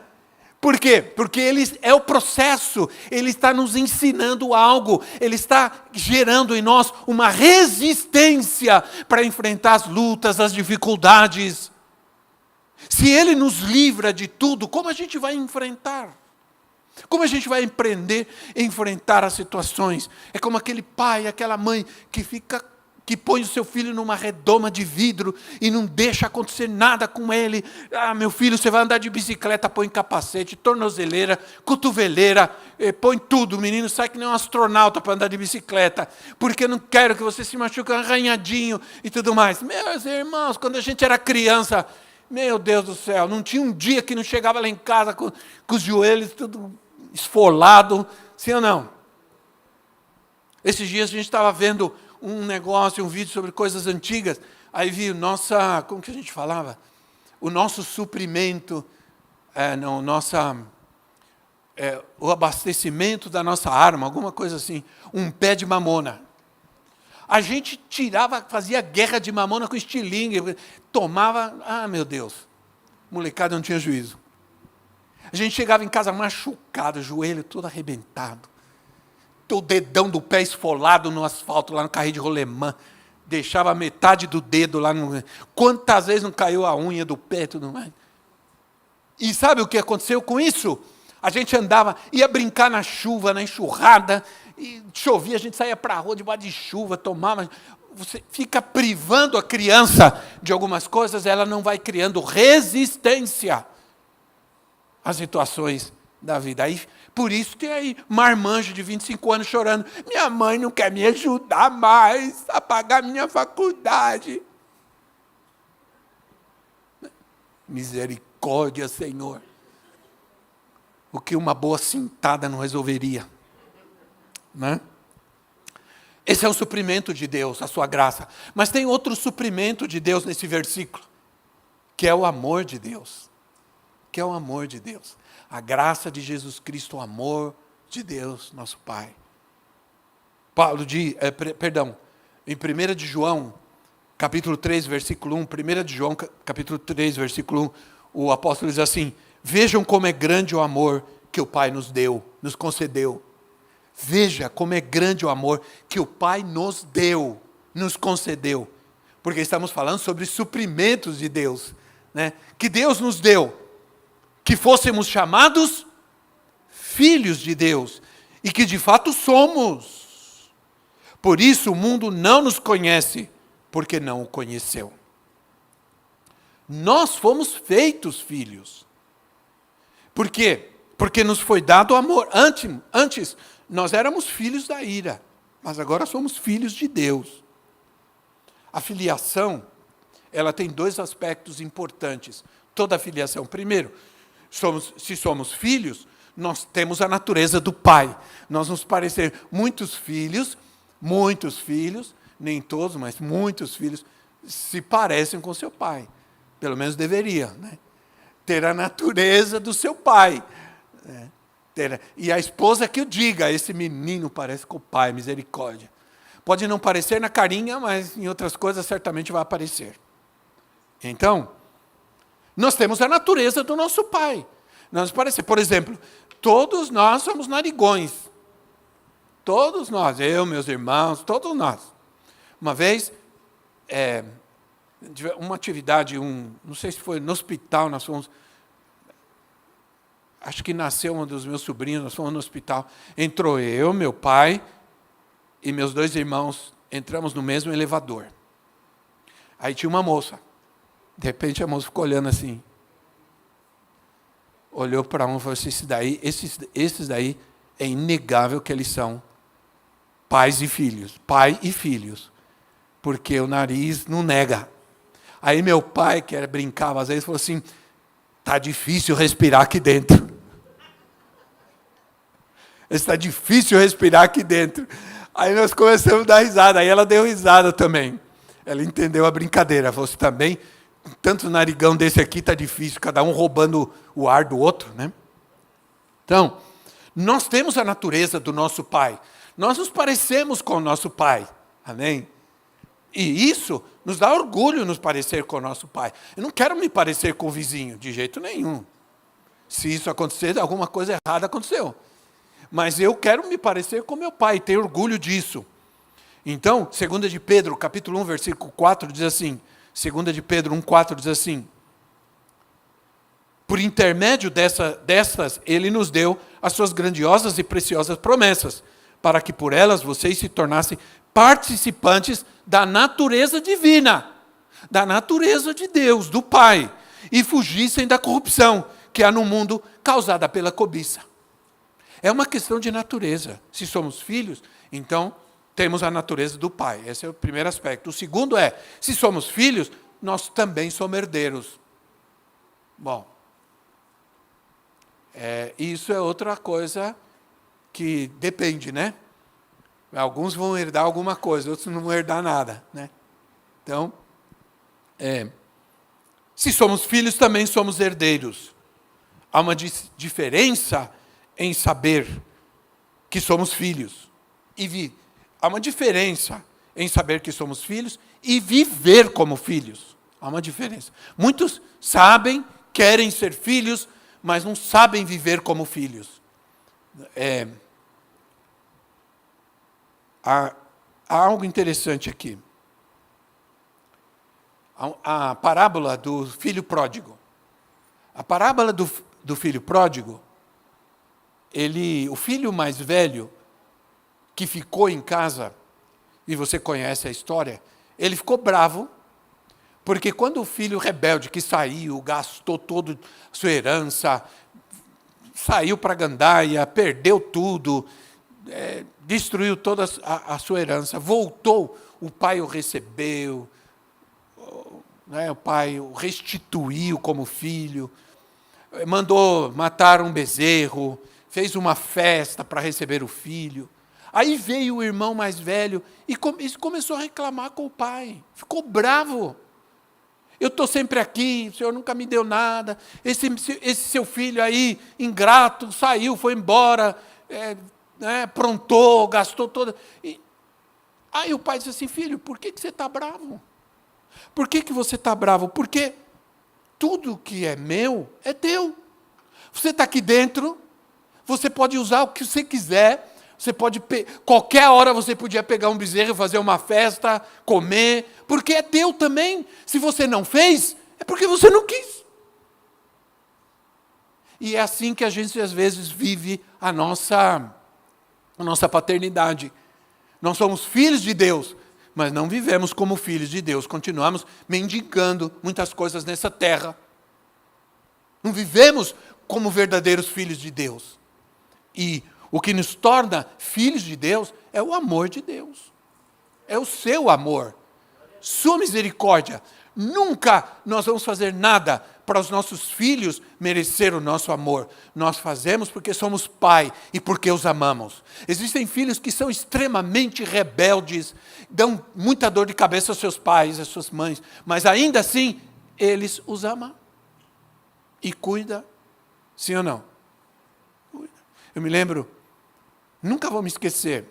Por quê? Porque Ele é o processo, Ele está nos ensinando algo, Ele está gerando em nós uma resistência para enfrentar as lutas, as dificuldades. Se Ele nos livra de tudo, como a gente vai enfrentar? Como a gente vai aprender a enfrentar as situações? É como aquele pai, aquela mãe que põe o seu filho numa redoma de vidro e não deixa acontecer nada com ele. Ah, meu filho, você vai andar de bicicleta, põe capacete, tornozeleira, cotoveleira, põe tudo. O menino sai que nem um astronauta para andar de bicicleta, porque eu não quero que você se machuque arranhadinho e tudo mais. Meus irmãos, quando a gente era criança, meu Deus do céu, não tinha um dia que não chegava lá em casa com os joelhos tudo esfolado, sim ou não? Esses dias a gente estava vendo um negócio, um vídeo sobre coisas antigas, aí vi como que a gente falava? O nosso suprimento, o abastecimento da nossa arma, alguma coisa assim, um pé de mamona. A gente fazia guerra de mamona com estilingue, tomava, meu Deus, molecada não tinha juízo. A gente chegava em casa machucado, joelho todo arrebentado, o dedão do pé esfolado no asfalto, lá no carrinho de rolemã, deixava metade do dedo lá no... Quantas vezes não caiu a unha do pé e tudo mais? E sabe o que aconteceu com isso? A gente andava, ia brincar na chuva, na enxurrada, e chovia, a gente saía para a rua debaixo de chuva, tomava... Você fica privando a criança de algumas coisas, ela não vai criando resistência às situações da vida. Aí, por isso tem aí marmanjo de 25 anos chorando. Minha mãe não quer me ajudar mais a pagar minha faculdade. Misericórdia, Senhor. O que uma boa cintada não resolveria. Né? Esse é o suprimento de Deus, a sua graça. Mas tem outro suprimento de Deus nesse versículo, que é o amor de Deus. Que é o amor de Deus. A graça de Jesus Cristo, o amor de Deus, nosso Pai. Paulo diz, em 1 de João, capítulo 3, versículo 1, 1 de João, capítulo 3, versículo 1, o apóstolo diz assim: vejam como é grande o amor que o Pai nos deu, nos concedeu. Veja como é grande o amor que o Pai nos deu, nos concedeu. Porque estamos falando sobre suprimentos de Deus, né? Que Deus nos deu. Que fôssemos chamados filhos de Deus, e que de fato somos. Por isso o mundo não nos conhece, porque não o conheceu. Nós fomos feitos filhos. Por quê? Porque nos foi dado amor. Antes nós éramos filhos da ira, mas agora somos filhos de Deus. A filiação, ela tem dois aspectos importantes. Toda a filiação. Primeiro, se somos filhos, nós temos a natureza do Pai. Nós nos parecemos muitos filhos, nem todos, mas muitos filhos se parecem com seu pai. Pelo menos deveria, né? Ter a natureza do seu pai. Né? E a esposa que o diga, esse menino parece com o pai, misericórdia. Pode não parecer na carinha, mas em outras coisas certamente vai aparecer. Então, nós temos a natureza do nosso Pai. Nós parecemos, por exemplo, todos nós somos narigões. Todos nós, eu, meus irmãos, todos nós. Uma vez, uma atividade, não sei se foi no hospital, nós fomos, acho que nasceu um dos meus sobrinhos, nós fomos no hospital. Entrou eu, meu pai e meus dois irmãos, entramos no mesmo elevador. Aí tinha uma moça. De repente a moça ficou olhando assim. Olhou para um e falou assim: esses daí é inegável que eles são pais e filhos. Pai e filhos. Porque o nariz não nega. Aí meu pai, que brincava às vezes, falou assim: tá difícil respirar aqui dentro. Está difícil respirar aqui dentro. Aí nós começamos a dar risada. Aí ela deu risada também. Ela entendeu a brincadeira. Você também, tanto narigão desse aqui, está difícil. Cada um roubando o ar do outro, né? Então, nós temos a natureza do nosso Pai. Nós nos parecemos com o nosso Pai. Amém? E isso nos dá orgulho nos parecer com o nosso Pai. Eu não quero me parecer com o vizinho, de jeito nenhum. Se isso acontecer, alguma coisa errada aconteceu. Mas eu quero me parecer com meu Pai, ter orgulho disso. Então, 2 de Pedro, capítulo 1, versículo 4, diz assim, 2 de Pedro 1, 4 diz assim, por intermédio destas, Ele nos deu as suas grandiosas e preciosas promessas, para que por elas vocês se tornassem participantes da natureza divina, da natureza de Deus, do Pai, e fugissem da corrupção que há no mundo causada pela cobiça. É uma questão de natureza. Se somos filhos, então temos a natureza do Pai. Esse é o primeiro aspecto. O segundo é, se somos filhos, nós também somos herdeiros. Bom, isso é outra coisa que depende, né? Alguns vão herdar alguma coisa, outros não vão herdar nada, né? Então, se somos filhos, também somos herdeiros. Há uma diferença em saber que somos filhos. Há uma diferença em saber que somos filhos e viver como filhos. Há uma diferença. Muitos sabem, querem ser filhos, mas não sabem viver como filhos. Há algo interessante aqui. A parábola do filho pródigo. A parábola do filho pródigo, o filho mais velho, que ficou em casa, e você conhece a história, ele ficou bravo, porque quando o filho rebelde que saiu, gastou toda a sua herança, saiu para a gandaia, perdeu tudo, destruiu toda a sua herança, voltou, o pai o recebeu, o pai o restituiu como filho, mandou matar um bezerro, fez uma festa para receber o filho. Aí veio o irmão mais velho e começou a reclamar com o pai. Ficou bravo. Eu estou sempre aqui, o senhor nunca me deu nada. Esse seu filho aí, ingrato, saiu, foi embora, aprontou, gastou toda... Aí o pai disse assim, filho, por que você está bravo? Por que você está bravo? Porque tudo que é meu é teu. Você está aqui dentro, você pode usar o que você quiser, você pode, qualquer hora você podia pegar um bezerro, fazer uma festa, comer, porque é teu também. Se você não fez, é porque você não quis. E é assim que a gente às vezes vive a nossa paternidade. Nós somos filhos de Deus, mas não vivemos como filhos de Deus. Continuamos mendigando muitas coisas nessa terra. Não vivemos como verdadeiros filhos de Deus. E o que nos torna filhos de Deus é o amor de Deus. É o seu amor. Sua misericórdia. Nunca nós vamos fazer nada para os nossos filhos merecer o nosso amor. Nós fazemos porque somos pai e porque os amamos. Existem filhos que são extremamente rebeldes, dão muita dor de cabeça aos seus pais, às suas mães, mas ainda assim, eles os amam. E cuida, sim ou não? Cuida. Eu me lembro, nunca vou me esquecer.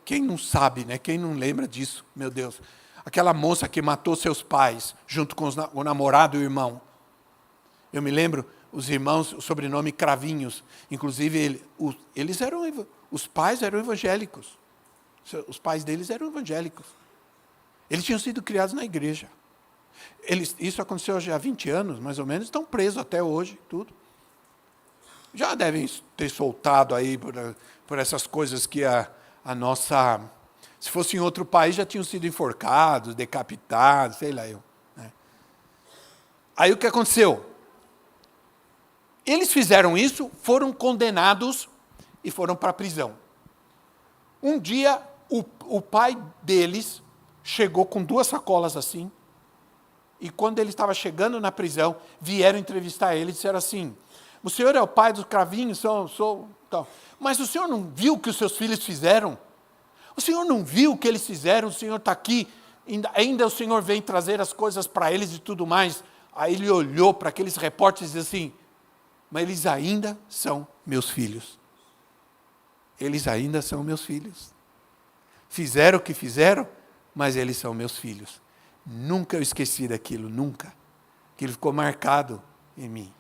Quem não sabe, né? Quem não lembra disso, meu Deus. Aquela moça que matou seus pais, junto com o namorado e o irmão. Eu me lembro, os irmãos, o sobrenome Cravinhos. Inclusive, os pais eram evangélicos. Os pais deles eram evangélicos. Eles tinham sido criados na igreja. Isso aconteceu já há 20 anos, mais ou menos, estão presos até hoje, tudo. Já devem ter soltado aí por essas coisas que a nossa... Se fosse em outro país, já tinham sido enforcados, decapitados, sei lá eu. Né? Aí o que aconteceu? Eles fizeram isso, foram condenados e foram para a prisão. Um dia, o pai deles chegou com 2 sacolas assim, e quando ele estava chegando na prisão, vieram entrevistar ele e disseram assim, O Senhor é o pai dos cravinhos, então. Mas o Senhor não viu o que os seus filhos fizeram? O Senhor não viu o que eles fizeram? O Senhor está aqui, ainda o Senhor vem trazer as coisas para eles e tudo mais. Aí ele olhou para aqueles repórteres e disse assim, mas eles ainda são meus filhos. Eles ainda são meus filhos. Fizeram o que fizeram, mas eles são meus filhos. Nunca eu esqueci daquilo, nunca. Aquilo ficou marcado em mim.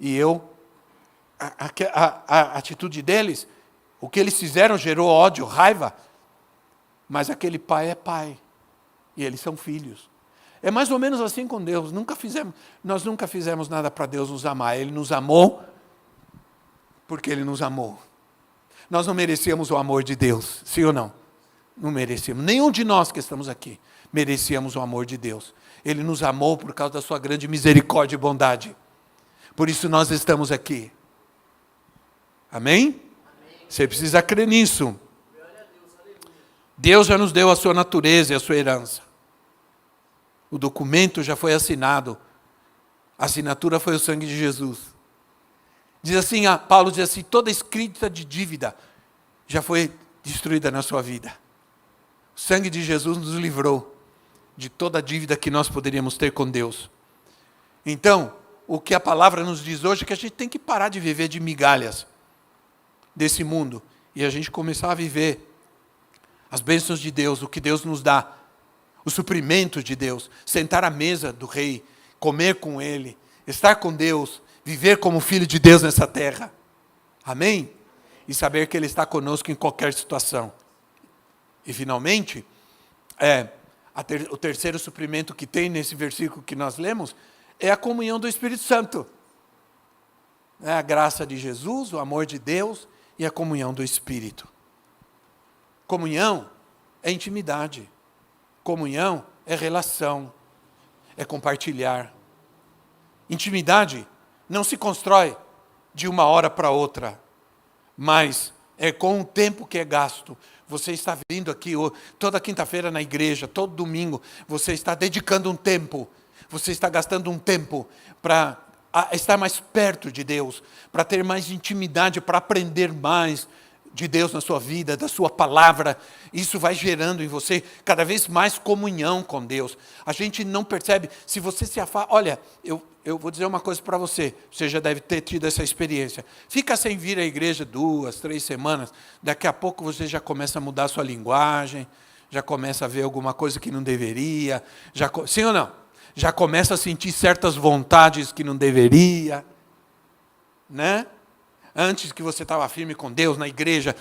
E a atitude deles, o que eles fizeram gerou ódio, raiva, mas aquele pai é pai, e eles são filhos. É mais ou menos assim com Deus, nós nunca fizemos nada para Deus nos amar, Ele nos amou, porque Ele nos amou. Nós não merecíamos o amor de Deus, sim ou não? Não merecíamos, nenhum de nós que estamos aqui, merecíamos o amor de Deus. Ele nos amou por causa da sua grande misericórdia e bondade. Por isso nós estamos aqui. Amém? Você precisa crer nisso. Deus já nos deu a sua natureza e a sua herança. O documento já foi assinado. A assinatura foi o sangue de Jesus. Diz assim, Paulo diz assim, toda escrita de dívida já foi destruída na sua vida. O sangue de Jesus nos livrou de toda a dívida que nós poderíamos ter com Deus. Então, o que a palavra nos diz hoje é que a gente tem que parar de viver de migalhas desse mundo e a gente começar a viver as bênçãos de Deus, o que Deus nos dá, o suprimento de Deus, sentar à mesa do Rei, comer com Ele, estar com Deus, viver como filho de Deus nessa terra. Amém? E saber que Ele está conosco em qualquer situação. E finalmente, o terceiro suprimento que tem nesse versículo que nós lemos, é a comunhão do Espírito Santo. É a graça de Jesus, o amor de Deus e a comunhão do Espírito. Comunhão é intimidade. Comunhão é relação. É compartilhar. Intimidade não se constrói de uma hora para outra, mas é com o tempo que é gasto. Você está vindo aqui toda quinta-feira na igreja, todo domingo, você está dedicando um tempo. Você está gastando um tempo para estar mais perto de Deus, para ter mais intimidade, para aprender mais de Deus na sua vida, da sua palavra. Isso vai gerando em você cada vez mais comunhão com Deus. A gente não percebe, se você se afasta... Olha, eu vou dizer uma coisa para você, você já deve ter tido essa experiência. Fica sem vir à igreja 2, 3 semanas, daqui a pouco você já começa a mudar a sua linguagem, já começa a ver alguma coisa que não deveria, sim ou não? Já começa a sentir certas vontades que não deveria, né? Antes que você estava firme com Deus na igreja,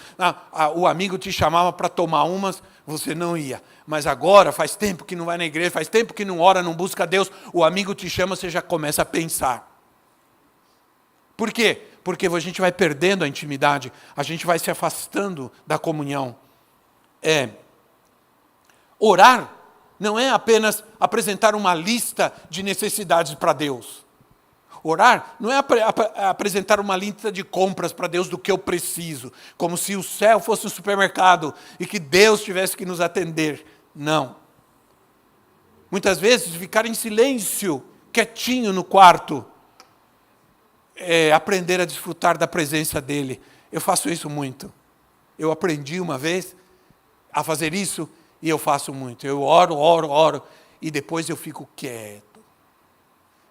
o amigo te chamava para tomar umas, você não ia. Mas agora, faz tempo que não vai na igreja, faz tempo que não ora, não busca Deus, o amigo te chama, você já começa a pensar. Por quê? Porque a gente vai perdendo a intimidade, a gente vai se afastando da comunhão. Orar não é apenas apresentar uma lista de necessidades para Deus. Orar não é apresentar uma lista de compras para Deus do que eu preciso, como se o céu fosse um supermercado e que Deus tivesse que nos atender. Não. Muitas vezes ficar em silêncio, quietinho no quarto, é aprender a desfrutar da presença dEle. Eu faço isso muito. Eu aprendi uma vez a fazer isso e eu faço muito. Eu oro e depois eu fico quieto.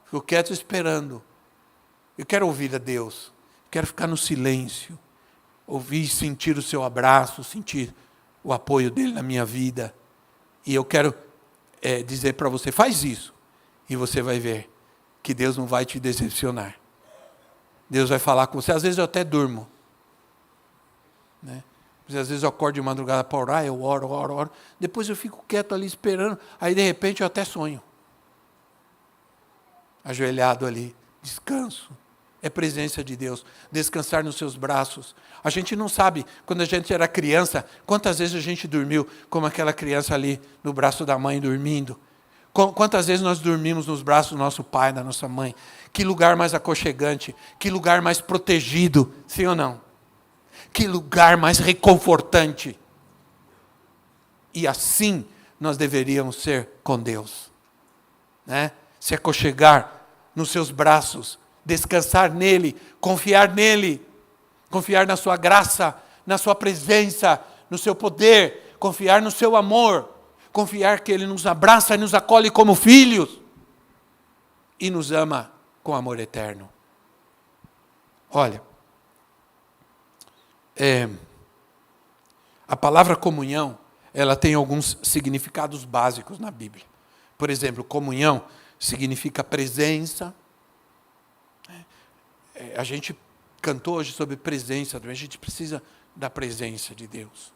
Fico quieto esperando. Eu quero ouvir a Deus. Quero ficar no silêncio. Ouvir, sentir o seu abraço, sentir o apoio dele na minha vida. E eu quero dizer para você, faz isso. E você vai ver que Deus não vai te decepcionar. Deus vai falar com você. Às vezes eu até durmo. Né? Às vezes eu acordo de madrugada para orar, eu oro. Depois eu fico quieto ali esperando. Aí de repente eu até sonho. Ajoelhado ali, descanso. É presença de Deus. Descansar nos seus braços. A gente não sabe, quando a gente era criança, quantas vezes a gente dormiu como aquela criança ali no braço da mãe dormindo. Quantas vezes nós dormimos nos braços do nosso pai, da nossa mãe. Que lugar mais aconchegante, que lugar mais protegido, sim ou não? Que lugar mais reconfortante. E assim nós deveríamos ser com Deus. Né? Se aconchegar nos seus braços, descansar nele, confiar nele, confiar na sua graça, na sua presença, no seu poder, confiar no seu amor, confiar que ele nos abraça e nos acolhe como filhos e nos ama com amor eterno. Olha, a palavra comunhão, ela tem alguns significados básicos na Bíblia. Por exemplo, comunhão significa presença. A gente cantou hoje sobre presença, a gente precisa da presença de Deus.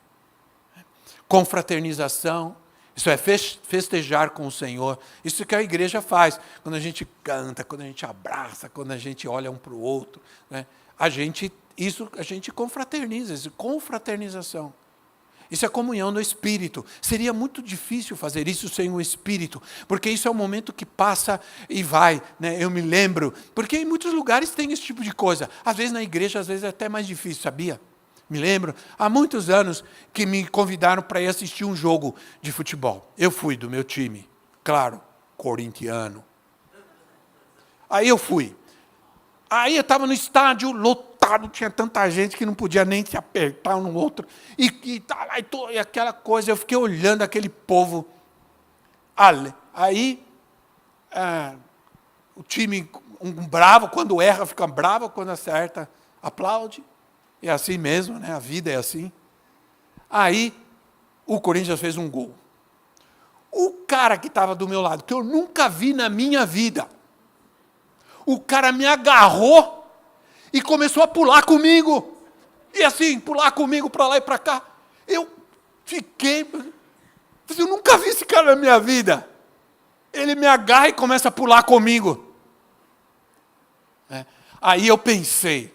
Confraternização, isso é festejar com o Senhor. Isso que a igreja faz, quando a gente canta, quando a gente abraça, quando a gente olha um para o outro, né? A gente confraterniza, isso é confraternização. Isso é comunhão no Espírito. Seria muito difícil fazer isso sem o Espírito, porque isso é um momento que passa e vai, né? Eu me lembro, porque em muitos lugares tem esse tipo de coisa. Às vezes na igreja, às vezes é até mais difícil, sabia? Me lembro, há muitos anos que me convidaram para ir assistir um jogo de futebol. Eu fui do meu time, claro, corintiano. Aí eu fui. Aí eu estava no estádio lotado, tinha tanta gente que não podia nem se apertar um no outro. E aquela coisa, eu fiquei olhando aquele povo. Aí, o time, um bravo, quando erra, fica bravo, quando acerta, aplaude. É assim mesmo, né? A vida é assim. Aí, o Corinthians fez um gol. O cara que estava do meu lado, que eu nunca vi na minha vida, o cara me agarrou e começou a pular comigo. E assim, pular comigo para lá e para cá. Eu nunca vi esse cara na minha vida. Ele me agarra e começa a pular comigo. Aí eu pensei,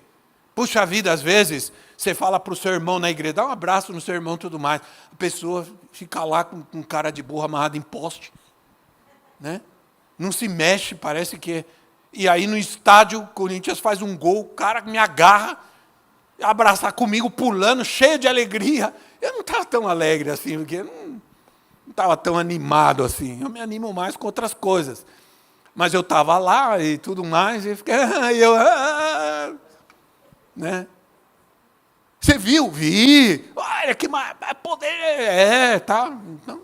puxa vida, às vezes, você fala para o seu irmão na igreja, dá um abraço no seu irmão e tudo mais. A pessoa fica lá com cara de burro amarrado em poste. Né? Não se mexe, parece que... E aí no estádio, o Corinthians faz um gol, o cara me agarra, abraçar comigo, pulando, cheio de alegria. Eu não estava tão alegre assim, porque eu não estava tão animado assim. Eu me animo mais com outras coisas. Mas eu estava lá e tudo mais, e fiquei... né? Você viu? Vi. Olha que poder. Tá. Então,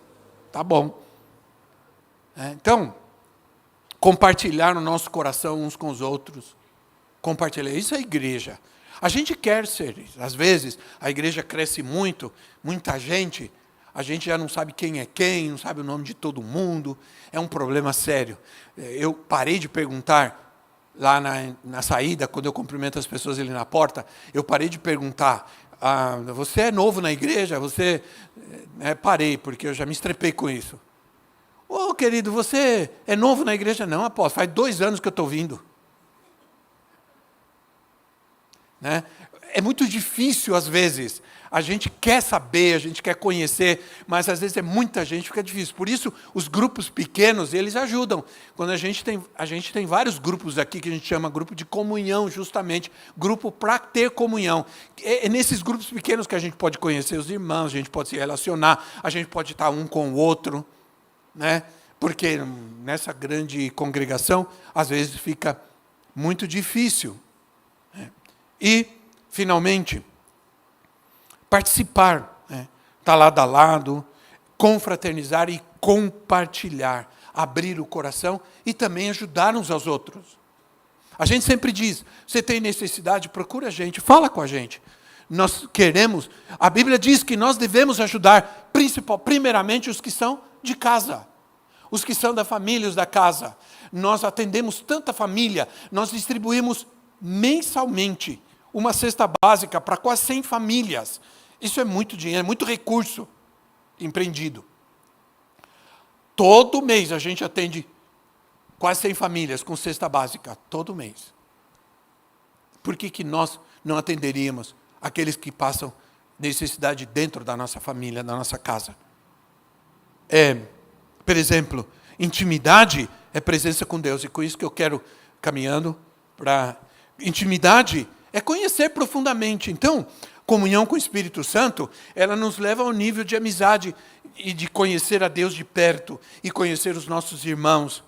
tá bom. Então... compartilhar no nosso coração uns com os outros. Compartilhar. Isso é igreja. A gente quer ser isso. Às vezes, a igreja cresce muito, muita gente, a gente já não sabe quem é quem, não sabe o nome de todo mundo. É um problema sério. Eu parei de perguntar, lá na saída, quando eu cumprimento as pessoas ali na porta, eu parei de perguntar, você é novo na igreja? Você... parei, porque eu já me estrepei com isso. Ô, querido, você é novo na igreja? Não, apóstolo, faz 2 anos que eu estou vindo. Né? É muito difícil, às vezes. A gente quer saber, a gente quer conhecer, mas às vezes é muita gente, fica difícil. Por isso, os grupos pequenos, eles ajudam. Quando a gente tem vários grupos aqui, que a gente chama grupo de comunhão, justamente. Grupo para ter comunhão. É nesses grupos pequenos que a gente pode conhecer os irmãos, a gente pode se relacionar, a gente pode estar um com o outro. Né? Porque nessa grande congregação, às vezes fica muito difícil. Né? E, finalmente, participar, né? Estar lado a lado, confraternizar e compartilhar, abrir o coração e também ajudar uns aos outros. A gente sempre diz, você tem necessidade, procura a gente, fala com a gente. Nós queremos, a Bíblia diz que nós devemos ajudar, primeiramente os que são de casa, os que são da família, os da casa. Nós atendemos tanta família, nós distribuímos mensalmente uma cesta básica para quase 100 famílias. Isso é muito dinheiro, é muito recurso empreendido. Todo mês a gente atende quase 100 famílias com cesta básica, todo mês. Por que nós não atenderíamos aqueles que passam necessidade dentro da nossa família, da nossa casa? Por exemplo, intimidade é presença com Deus. E com isso que eu quero caminhando para... Intimidade é conhecer profundamente. Então, comunhão com o Espírito Santo, ela nos leva ao nível de amizade e de conhecer a Deus de perto e conhecer os nossos irmãos.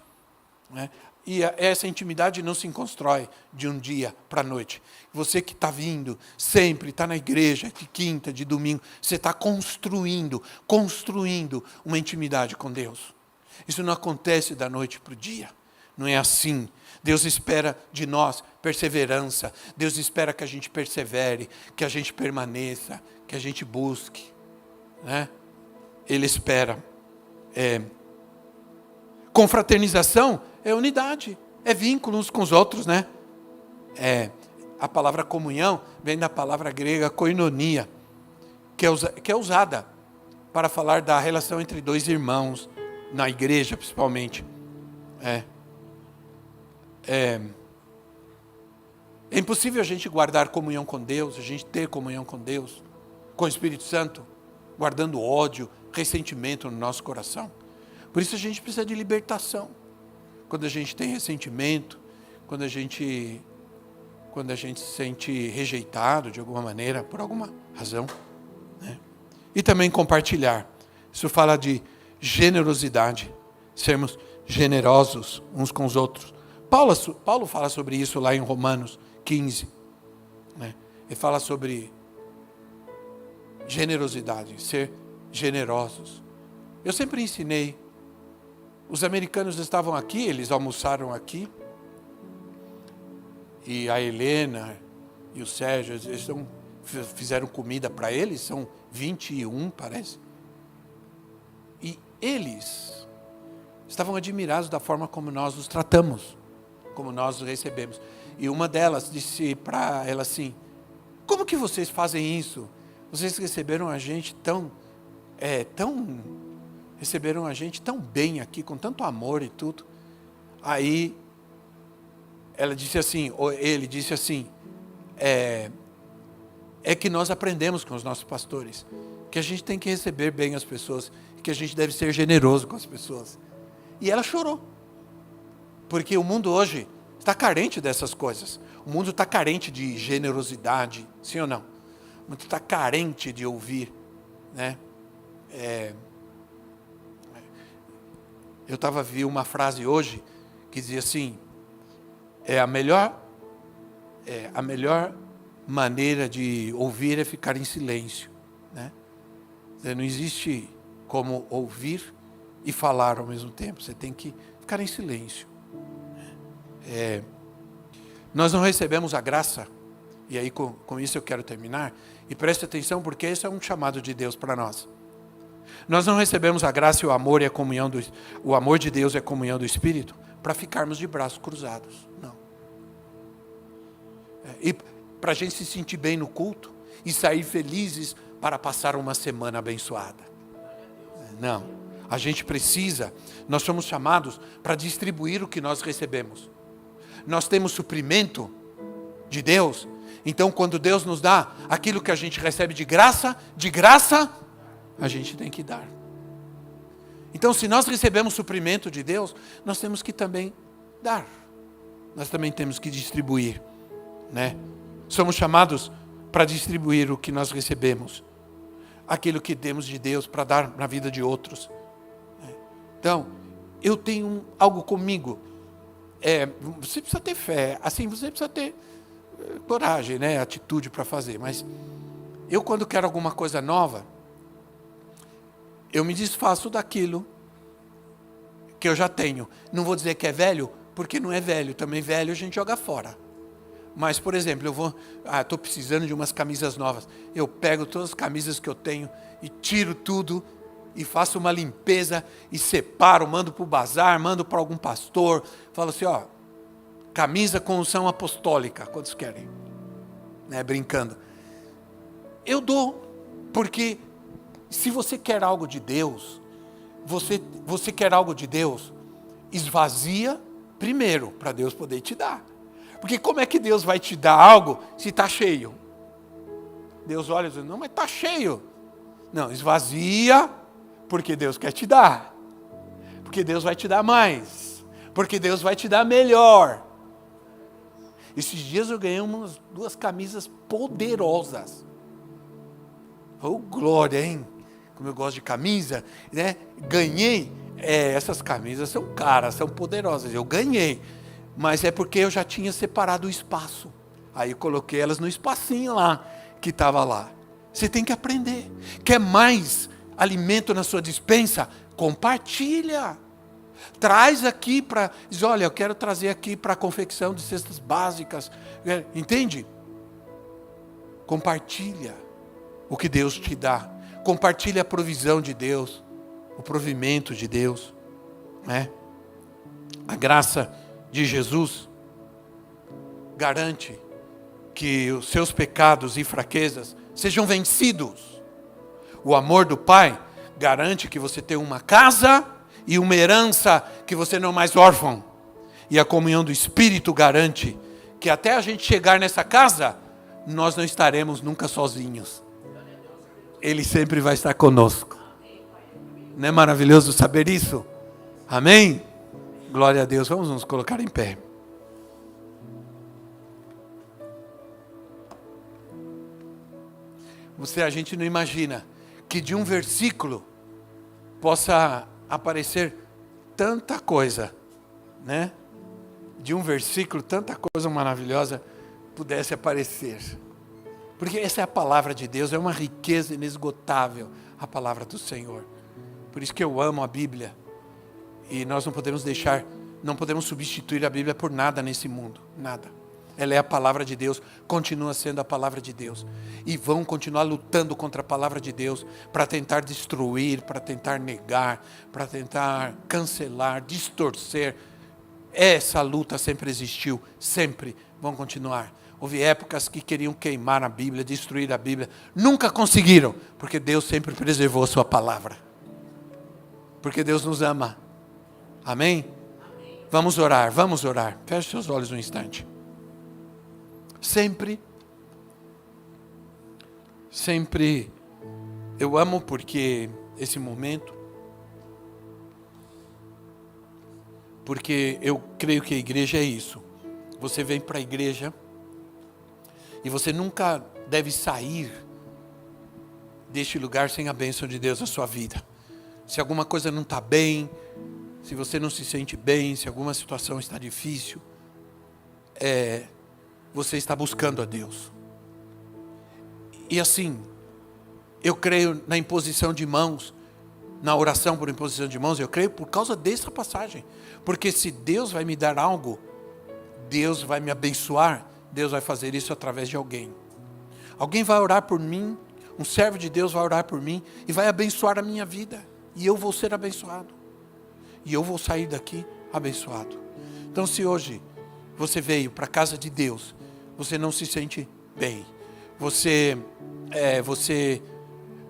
Né? E essa intimidade não se constrói de um dia para a noite. Você que está vindo, sempre está na igreja, de quinta, de domingo, você está construindo uma intimidade com Deus. Isso não acontece da noite para o dia. Não é assim. Deus espera de nós perseverança. Deus espera que a gente persevere, que a gente permaneça, que a gente busque. Né? Ele espera. Confraternização é unidade, é vínculo uns com os outros, né? A palavra comunhão vem da palavra grega koinonia, que é usada para falar da relação entre dois irmãos, na igreja principalmente. É impossível a gente guardar comunhão com Deus, a gente ter comunhão com Deus, com o Espírito Santo, guardando ódio, ressentimento no nosso coração. Por isso a gente precisa de libertação. Quando a gente tem ressentimento, quando a gente se sente rejeitado de alguma maneira, por alguma razão. Né? E também compartilhar. Isso fala de generosidade, sermos generosos uns com os outros. Paulo fala sobre isso lá em Romanos 15. Né? Ele fala sobre generosidade, ser generosos. Eu sempre ensinei. Os americanos estavam aqui, eles almoçaram aqui. E a Helena e o Sérgio, eles fizeram comida para eles, são 21, parece. E eles estavam admirados da forma como nós os tratamos, como nós os recebemos. E uma delas disse para ela assim: como que vocês fazem isso? Vocês receberam a gente receberam a gente tão bem aqui, com tanto amor e tudo. Aí ela disse assim, ou ele disse assim, é que nós aprendemos com os nossos pastores, que a gente tem que receber bem as pessoas, que a gente deve ser generoso com as pessoas. E ela chorou, porque o mundo hoje está carente dessas coisas. O mundo está carente de generosidade, sim ou não? O mundo está carente de ouvir, né? Eu vi uma frase hoje que dizia assim: a melhor maneira de ouvir é ficar em silêncio, né? Não existe como ouvir e falar ao mesmo tempo. Você tem que ficar em silêncio. Nós não recebemos a graça, e aí com isso eu quero terminar, e preste atenção porque esse é um chamado de Deus para nós. Nós não recebemos a graça e o amor e a comunhão o amor de Deus e a comunhão do Espírito para ficarmos de braços cruzados, não. E para a gente se sentir bem no culto e sair felizes para passar uma semana abençoada. Não, a gente precisa, nós somos chamados para distribuir o que nós recebemos. Nós temos suprimento de Deus, então quando Deus nos dá aquilo que a gente recebe de graça, a gente tem que dar. Então, se nós recebemos suprimento de Deus, nós temos que também dar. Nós também temos que distribuir, né? Somos chamados para distribuir o que nós recebemos, aquilo que temos de Deus para dar na vida de outros. Então, eu tenho algo comigo. Você precisa ter fé, assim, você precisa ter coragem, né? Atitude para fazer. Mas eu, quando quero alguma coisa nova, eu me desfaço daquilo que eu já tenho. Não vou dizer que é velho, porque não é velho. Também velho a gente joga fora. Mas, por exemplo, estou precisando de umas camisas novas. Eu pego todas as camisas que eu tenho e tiro tudo e faço uma limpeza e separo, mando para o bazar, mando para algum pastor. Falo assim, camisa com unção apostólica, quantos querem? Né, brincando. Eu dou, porque se você quer algo de Deus, você quer algo de Deus, esvazia primeiro, para Deus poder te dar. Porque como é que Deus vai te dar algo se está cheio? Deus olha e diz, não, mas está cheio. Não, esvazia, porque Deus quer te dar. Porque Deus vai te dar mais. Porque Deus vai te dar melhor. Esses dias eu ganhei umas 2 camisas poderosas. Oh, glória, hein? Como eu gosto de camisa, né? Ganhei. Essas camisas são caras, são poderosas. Eu ganhei. Mas é porque eu já tinha separado o espaço. Aí eu coloquei elas no espacinho lá, que estava lá. Você tem que aprender. Quer mais alimento na sua despensa? Compartilha. Traz aqui para... Diz, olha, eu quero trazer aqui para a confecção de cestas básicas. Entende? Compartilha o que Deus te dá. Compartilha a provisão de Deus. O provimento de Deus. Né? A graça de Jesus garante que os seus pecados e fraquezas sejam vencidos. O amor do Pai garante que você tenha uma casa e uma herança, que você não é mais órfão. E a comunhão do Espírito garante que até a gente chegar nessa casa, nós não estaremos nunca sozinhos. Ele sempre vai estar conosco. Não é maravilhoso saber isso? Amém? Glória a Deus. Vamos nos colocar em pé. A gente não imagina que de um versículo possa aparecer tanta coisa, né? De um versículo, tanta coisa maravilhosa pudesse aparecer. Porque essa é a palavra de Deus, é uma riqueza inesgotável, a palavra do Senhor. Por isso que eu amo a Bíblia. E nós não podemos substituir a Bíblia por nada nesse mundo, nada. Ela é a palavra de Deus, continua sendo a palavra de Deus. E vão continuar lutando contra a palavra de Deus para tentar destruir, para tentar negar, para tentar cancelar, distorcer. Essa luta sempre existiu, sempre vão continuar. Houve épocas que queriam queimar a Bíblia, destruir a Bíblia. Nunca conseguiram, porque Deus sempre preservou a sua palavra. Porque Deus nos ama. Amém? Vamos orar, vamos orar. Feche seus olhos um instante. Sempre, eu amo porque esse momento, porque eu creio que a igreja é isso. Você vem para a igreja e você nunca deve sair deste lugar sem a bênção de Deus na sua vida. Se alguma coisa não está bem, se você não se sente bem, se alguma situação está difícil, você está buscando a Deus. E assim, eu creio na imposição de mãos, na oração por imposição de mãos, eu creio por causa dessa passagem. Porque se Deus vai me dar algo, Deus vai me abençoar, Deus vai fazer isso através de alguém. Alguém vai orar por mim, um servo de Deus vai orar por mim e vai abençoar a minha vida. E eu vou ser abençoado. E eu vou sair daqui abençoado. Então se hoje você veio para a casa de Deus, você não se sente bem, você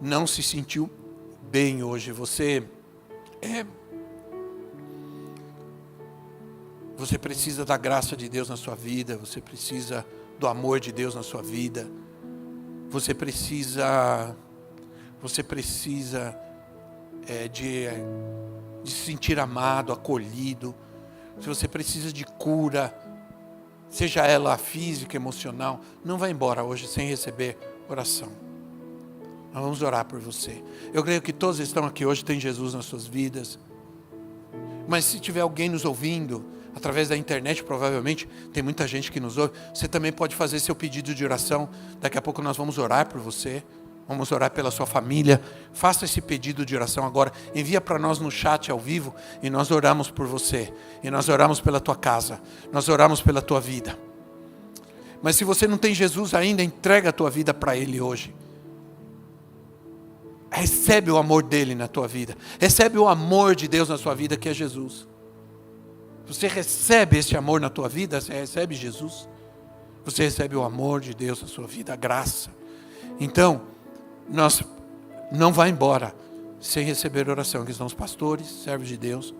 não se sentiu bem hoje, você precisa da graça de Deus na sua vida, você precisa do amor de Deus na sua vida, você precisa de se sentir amado, acolhido, se você precisa de cura, seja ela física, emocional, não vá embora hoje sem receber oração. Nós vamos orar por você. Eu creio que todos estão aqui hoje, têm Jesus nas suas vidas. Mas se tiver alguém nos ouvindo, através da internet, provavelmente, tem muita gente que nos ouve, você também pode fazer seu pedido de oração. Daqui a pouco nós vamos orar por você. Vamos orar pela sua família. Faça esse pedido de oração agora. Envia para nós no chat ao vivo e nós oramos por você. E nós oramos pela tua casa. Nós oramos pela tua vida. Mas se você não tem Jesus ainda, entrega a tua vida para Ele hoje. Recebe o amor dEle na tua vida. Recebe o amor de Deus na sua vida, que é Jesus. Você recebe esse amor na tua vida, você recebe Jesus. Você recebe o amor de Deus na sua vida, a graça. Então, nós não vá embora sem receber oração. Aqui estão os pastores, servos de Deus,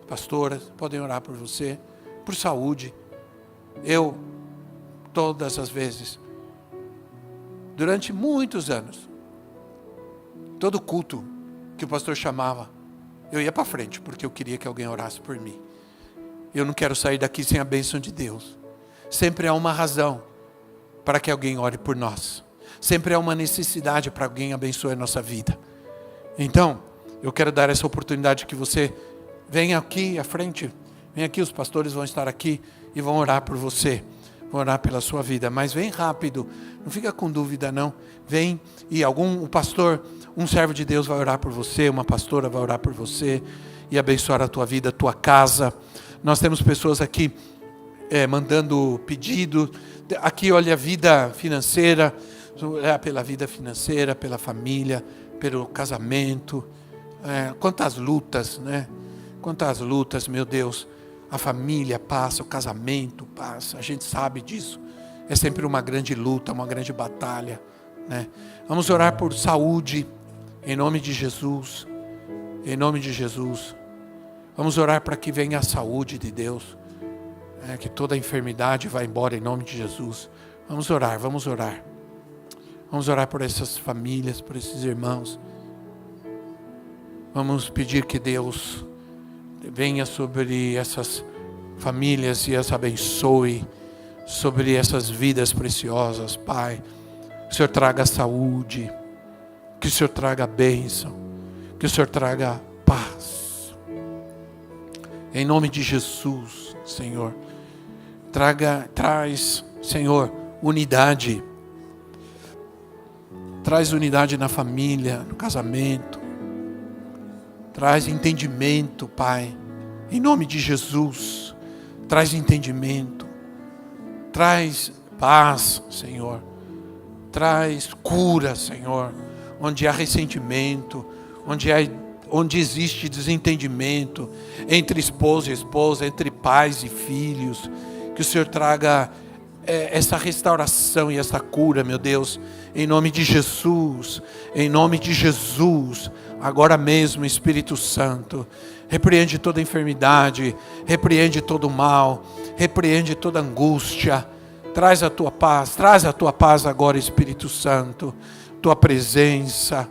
pastoras, podem orar por você, por saúde. Eu, todas as vezes, durante muitos anos, todo culto que o pastor chamava, eu ia para frente, porque eu queria que alguém orasse por mim. Eu não quero sair daqui sem a bênção de Deus. Sempre há uma razão para que alguém ore por nós. Sempre há uma necessidade para alguém abençoar a nossa vida. Então, eu quero dar essa oportunidade que você venha aqui à frente, Vem aqui, os pastores vão estar aqui e vão orar por você. Vão orar pela sua vida. Mas vem rápido, não fica com dúvida não. Vem e o pastor, um servo de Deus vai orar por você, uma pastora vai orar por você e abençoar a tua vida, a tua casa. Nós temos pessoas aqui mandando pedido. Aqui, olha, a vida financeira, olhar pela vida financeira, pela família, pelo casamento. Quantas lutas, né? Quantas lutas, meu Deus. A família passa, o casamento passa, a gente sabe disso. É sempre uma grande luta, uma grande batalha, né? Vamos orar por saúde, em nome de Jesus. Em nome de Jesus. Vamos orar para que venha a saúde de Deus. Que toda enfermidade vá embora em nome de Jesus. Vamos orar, vamos orar. Vamos orar por essas famílias, por esses irmãos. Vamos pedir que Deus venha sobre essas famílias e as abençoe, sobre essas vidas preciosas, Pai. Que o Senhor traga saúde, que o Senhor traga bênção, que o Senhor traga paz. Em nome de Jesus, Senhor. Traz, Senhor, unidade. Traz unidade na família, no casamento. Traz entendimento, Pai. Em nome de Jesus. Traz entendimento. Traz paz, Senhor. Traz cura, Senhor. Onde há ressentimento, onde existe desentendimento entre esposo e esposa, entre pais e filhos. Que o Senhor traga essa restauração e essa cura, meu Deus, em nome de Jesus, em nome de Jesus, agora mesmo, Espírito Santo, repreende toda enfermidade, repreende todo mal, repreende toda angústia, traz a tua paz agora, Espírito Santo, tua presença,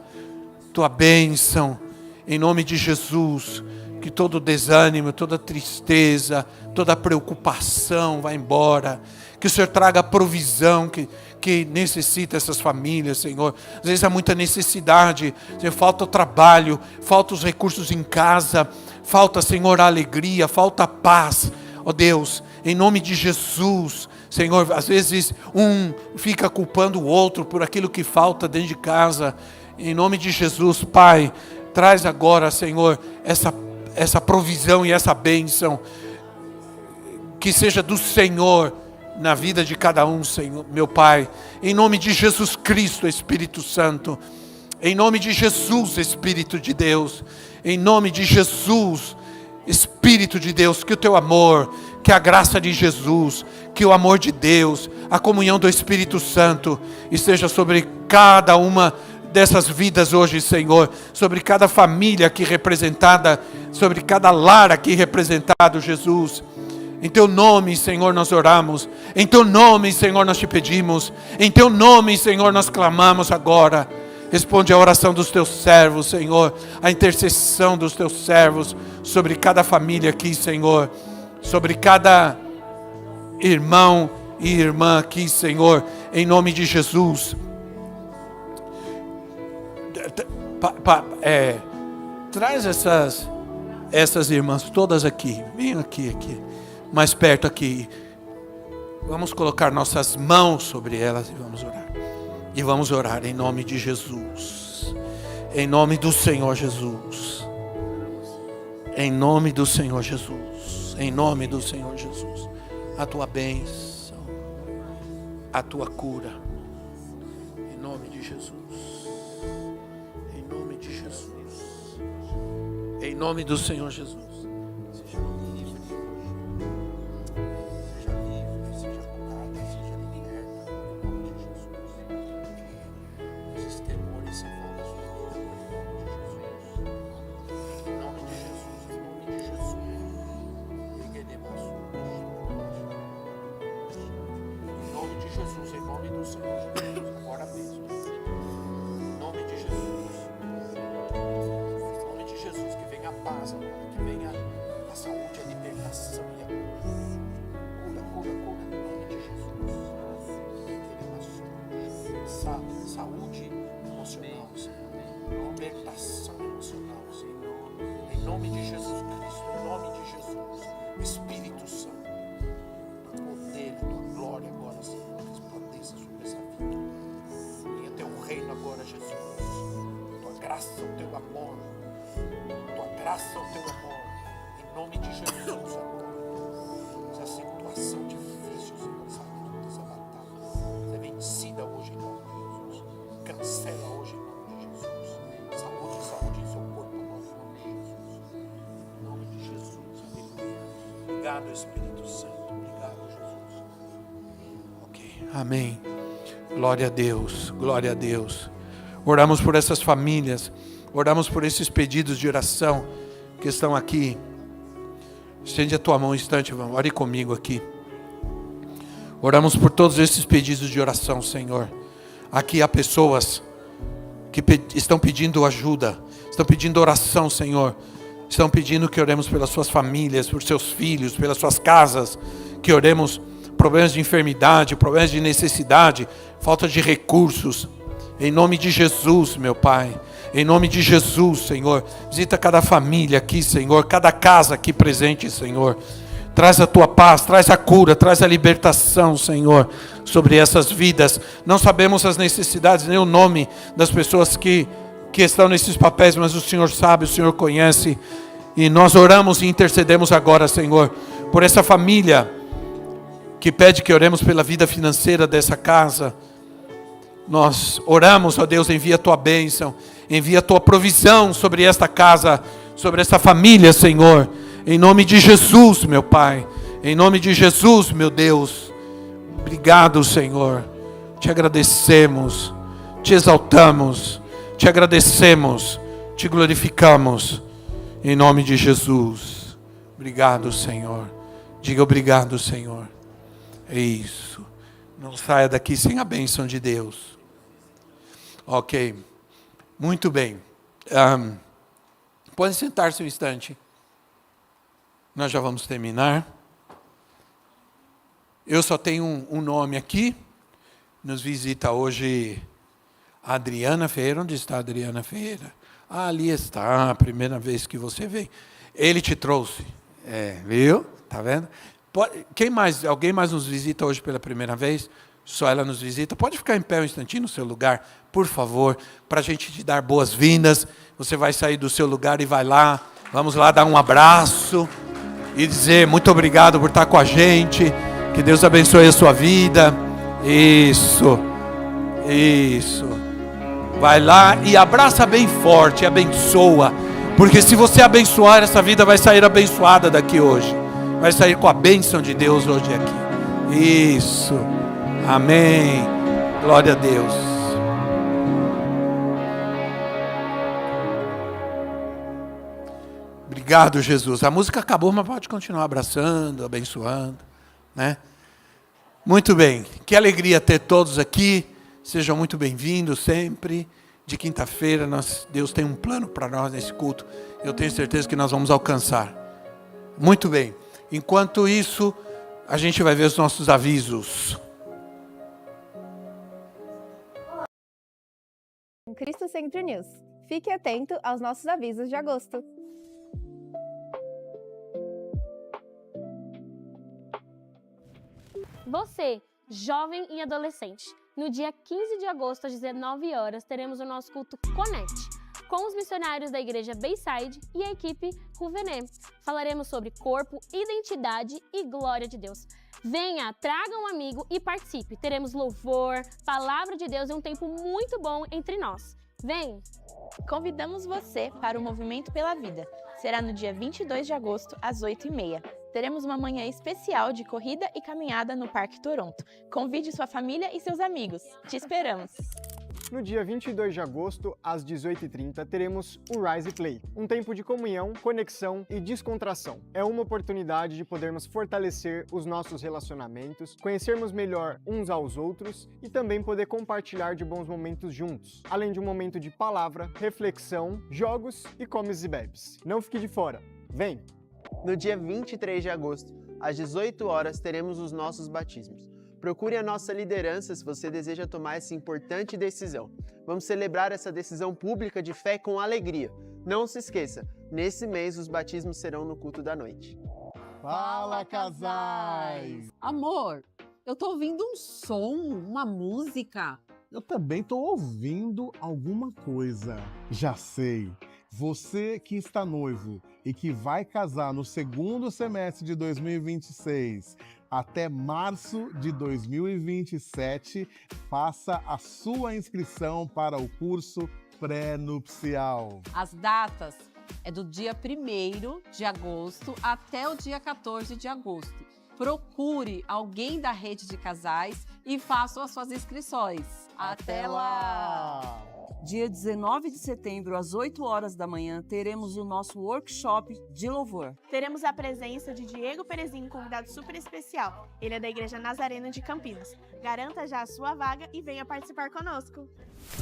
tua bênção, em nome de Jesus. Que todo desânimo, toda tristeza, toda preocupação vá embora. Que o Senhor traga a provisão que necessita essas famílias, Senhor. Às vezes há muita necessidade, Senhor, falta o trabalho, falta os recursos em casa, falta, Senhor, a alegria, falta a paz. Ó Deus, em nome de Jesus, Senhor, às vezes um fica culpando o outro por aquilo que falta dentro de casa. Em nome de Jesus, Pai, traz agora, Senhor, essa provisão e essa bênção, que seja do Senhor na vida de cada um, Senhor, meu Pai, em nome de Jesus Cristo, Espírito Santo, em nome de Jesus, Espírito de Deus, em nome de Jesus, Espírito de Deus, que o teu amor, que a graça de Jesus, que o amor de Deus, a comunhão do Espírito Santo esteja sobre cada uma dessas vidas hoje, Senhor, sobre cada família aqui representada, sobre cada lar aqui representado, Jesus. Em teu nome, Senhor, nós oramos. Em teu nome, Senhor, nós te pedimos. Em teu nome, Senhor, nós clamamos agora. Responde a oração dos teus servos, Senhor, a intercessão dos teus servos sobre cada família aqui, Senhor, sobre cada irmão e irmã aqui, Senhor, em nome de Jesus. Traz essas irmãs todas aqui. Venham aqui, mais perto aqui. Vamos colocar nossas mãos sobre elas e vamos orar. E vamos orar em nome de Jesus. Em nome do Senhor Jesus. Em nome do Senhor Jesus. Em nome do Senhor Jesus. A tua bênção, a tua cura. Em nome de Jesus. Em nome do Senhor Jesus. Seja livre, seja curada, seja liberta. Em nome de Jesus. Esses temores se vão. Em nome de Jesus. Em nome de Jesus. Em nome de Jesus. Em nome do Senhor Jesus. Agora mesmo. Em nome de Jesus. Jesus, que venha a paz, que venha a saúde, a libertação e a cura, em nome de Jesus. Saúde emocional, Senhor. Libertação emocional, Senhor. Em nome de Jesus Cristo, em nome de Jesus. Espírito Santo, teu poder, tua glória agora, Senhor, resplandeça sobre essa vida. Venha teu reino agora, Jesus. Tua graça, o teu amor. Tua graça, o teu amor. Em nome de Jesus agora. Essa situação difícil, Senhor, essa batalha é vencida hoje em nome de Jesus. Cancela hoje em nome de Jesus. Saúde em seu corpo agora em nome de Jesus. Em nome de Jesus, aleluia. Obrigado, Espírito Santo. Obrigado, Jesus. Ok, amém. Glória a Deus, glória a Deus. Oramos por essas famílias, oramos por esses pedidos de oração que estão aqui. Estende a tua mão um instante, vamos, ore comigo aqui. Oramos por todos esses pedidos de oração, Senhor. Aqui há pessoas que estão pedindo ajuda, estão pedindo oração, Senhor. Estão pedindo que oremos pelas suas famílias, por seus filhos, pelas suas casas. Que oremos problemas de enfermidade, problemas de necessidade, falta de recursos. Em nome de Jesus, meu Pai. Em nome de Jesus, Senhor. Visita cada família aqui, Senhor. Cada casa aqui presente, Senhor. Traz a tua paz, traz a cura, traz a libertação, Senhor, sobre essas vidas. Não sabemos as necessidades, nem o nome das pessoas que estão nesses papéis, mas o Senhor sabe, o Senhor conhece. E nós oramos e intercedemos agora, Senhor, por essa família que pede que oremos pela vida financeira dessa casa. Nós oramos, ó Deus, envia a tua bênção, envia a tua provisão sobre esta casa, sobre essa família, Senhor. Em nome de Jesus, meu Pai. Em nome de Jesus, meu Deus. Obrigado, Senhor. Te agradecemos, te exaltamos, te agradecemos, te glorificamos. Em nome de Jesus. Obrigado, Senhor. Diga obrigado, Senhor. É isso. Não saia daqui sem a bênção de Deus. Ok. Muito bem. Pode sentar-se um instante. Nós já vamos terminar. Eu só tenho um nome aqui. Nos visita hoje a Adriana Ferreira. Onde está a Adriana Ferreira? Ah, ali está, a primeira vez que você vem. Ele te trouxe. Viu? Tá vendo? Quem mais? Alguém mais nos visita hoje pela primeira vez? Só ela nos visita. Pode ficar em pé um instantinho no seu lugar, por favor, para a gente te dar boas-vindas. Você vai sair do seu lugar e vai lá. Vamos lá dar um abraço e dizer muito obrigado por estar com a gente. Que Deus abençoe a sua vida. Isso. Vai lá e abraça bem forte, abençoa. Porque se você abençoar, essa vida vai sair abençoada daqui hoje. Vai sair com a bênção de Deus hoje aqui. Isso. Amém. Glória a Deus. Obrigado, Jesus. A música acabou, mas pode continuar abraçando, abençoando, né? Muito bem. Que alegria ter todos aqui. Sejam muito bem-vindos sempre. De quinta-feira, Deus tem um plano para nós nesse culto. Eu tenho certeza que nós vamos alcançar. Muito bem. Enquanto isso, a gente vai ver os nossos avisos. Cristo Centro News. Fique atento aos nossos avisos de agosto. Você, jovem e adolescente, no dia 15 de agosto, às 19 horas, teremos o nosso culto Connect, com os missionários da Igreja Bayside e a equipe Ruvenet. Falaremos sobre corpo, identidade e glória de Deus. Venha, traga um amigo e participe. Teremos louvor, palavra de Deus e um tempo muito bom entre nós. Vem! Convidamos você para o Movimento pela Vida. Será no dia 22 de agosto, às 8h30. Teremos uma manhã especial de corrida e caminhada no Parque Toronto. Convide sua família e seus amigos. Te esperamos! No dia 22 de agosto, às 18h30, teremos o Rise Play, um tempo de comunhão, conexão e descontração. É uma oportunidade de podermos fortalecer os nossos relacionamentos, conhecermos melhor uns aos outros e também poder compartilhar de bons momentos juntos, além de um momento de palavra, reflexão, jogos e comes e bebes. Não fique de fora, vem! No dia 23 de agosto, às 18 horas, teremos os nossos batismos. Procure a nossa liderança se você deseja tomar essa importante decisão. Vamos celebrar essa decisão pública de fé com alegria. Não se esqueça, nesse mês os batismos serão no culto da noite. Fala, casais! Amor, eu tô ouvindo um som, uma música. Eu também tô ouvindo alguma coisa. Já sei. Você que está noivo e que vai casar no segundo semestre de 2026 até março de 2027, faça a sua inscrição para o curso pré-nupcial. As datas é do dia 1º de agosto até o dia 14 de agosto. Procure alguém da rede de casais e faça as suas inscrições. Até lá! Dia 19 de setembro, às 8 horas da manhã, teremos o nosso workshop de louvor. Teremos a presença de Diego Perezinho, convidado super especial. Ele é da Igreja Nazarena de Campinas. Garanta já a sua vaga e venha participar conosco.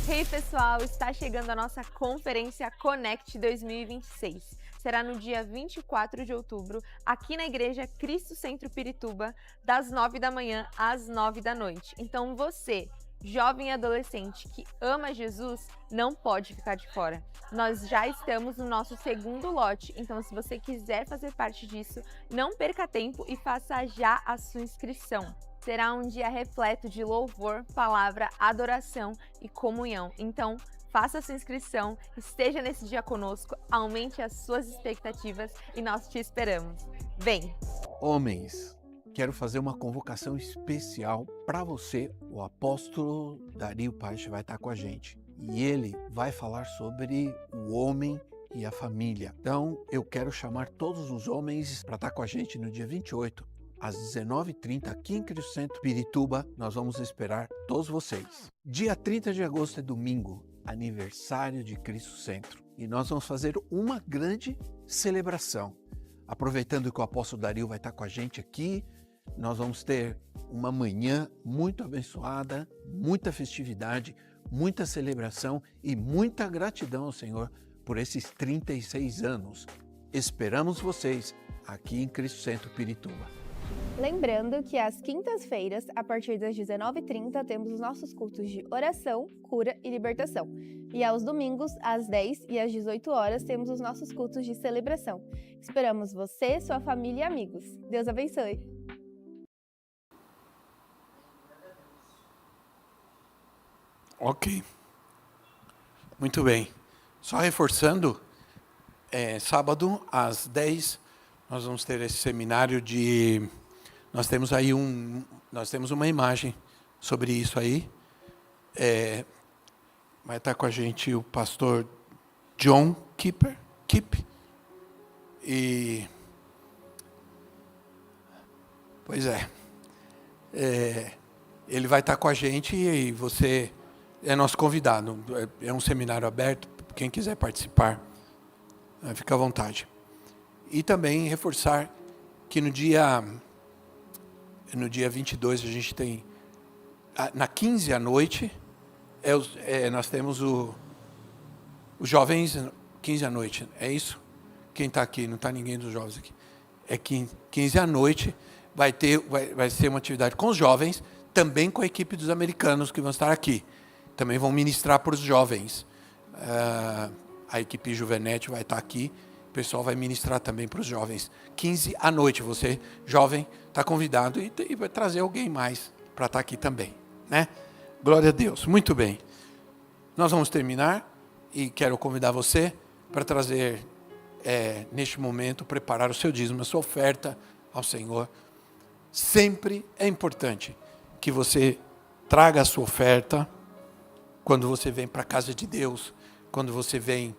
Hey pessoal, está chegando a nossa conferência Connect 2026. Será no dia 24 de outubro, aqui na Igreja Cristo Centro Pirituba, das 9 da manhã às 9 da noite. Então você, jovem e adolescente que ama Jesus, não pode ficar de fora. Nós já estamos no nosso segundo lote, então se você quiser fazer parte disso, não perca tempo e faça já a sua inscrição. Será um dia repleto de louvor, palavra, adoração e comunhão. Então, faça a sua inscrição, esteja nesse dia conosco, aumente as suas expectativas e nós te esperamos. Vem! Homens, quero fazer uma convocação especial para você. O apóstolo Dario Paes vai estar com a gente e ele vai falar sobre o homem e a família. Então, eu quero chamar todos os homens para estar com a gente no dia 28, às 19h30, aqui em Cristo Centro Pirituba. Nós vamos esperar todos vocês. Dia 30 de agosto é domingo, aniversário de Cristo Centro. E nós vamos fazer uma grande celebração. Aproveitando que o apóstolo Dario vai estar com a gente aqui, nós vamos ter uma manhã muito abençoada, muita festividade, muita celebração e muita gratidão ao Senhor por esses 36 anos. Esperamos vocês aqui em Cristo Centro Pirituba. Lembrando que às quintas-feiras, a partir das 19h30, temos os nossos cultos de oração, cura e libertação. E aos domingos, às 10 e às 18 horas, temos os nossos cultos de celebração. Esperamos você, sua família e amigos. Deus abençoe! Ok. Muito bem. Só reforçando, sábado às 10 nós vamos ter esse seminário de... Nós temos aí uma imagem sobre isso aí. Vai estar com a gente o pastor John Kipp. E... Pois ele vai estar com a gente e você é nosso convidado. É um seminário aberto, quem quiser participar, fica à vontade. E também reforçar que no dia 22 a gente tem, na 15 à noite, nós temos os jovens, 15 à noite, é isso? Quem está aqui? Não está ninguém dos jovens aqui. É 15 à noite, vai ser uma atividade com os jovens, também com a equipe dos americanos que vão estar aqui. Também vão ministrar para os jovens. A equipe Juvenete vai estar aqui. O pessoal vai ministrar também para os jovens. 15 à noite, você, jovem, está convidado e vai trazer alguém mais para estar aqui também, né? Glória a Deus. Muito bem. Nós vamos terminar e quero convidar você para trazer, neste momento, preparar o seu dízimo, a sua oferta ao Senhor. Sempre é importante que você traga a sua oferta quando você vem para a casa de Deus, quando você vem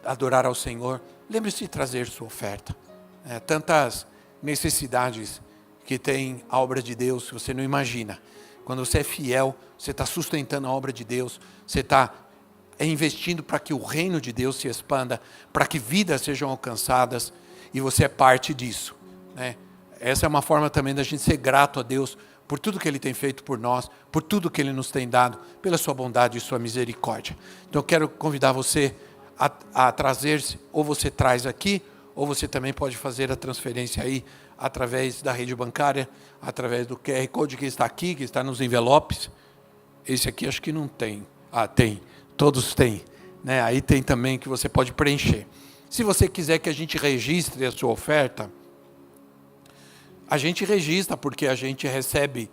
adorar ao Senhor, lembre-se de trazer sua oferta. Tantas necessidades que tem a obra de Deus, que você não imagina. Quando você é fiel, você está sustentando a obra de Deus, você está investindo para que o reino de Deus se expanda, para que vidas sejam alcançadas, e você é parte disso, né? Essa é uma forma também da gente ser grato a Deus por tudo que Ele tem feito por nós, por tudo que Ele nos tem dado, pela sua bondade e sua misericórdia. Então eu quero convidar você a trazer-se, ou você traz aqui, ou você também pode fazer a transferência aí, através da rede bancária, através do QR Code que está aqui, que está nos envelopes. Esse aqui acho que não tem. Tem. Todos têm, né? Aí tem também que você pode preencher. Se você quiser que a gente registre a sua oferta, A gente registra porque a gente recebe,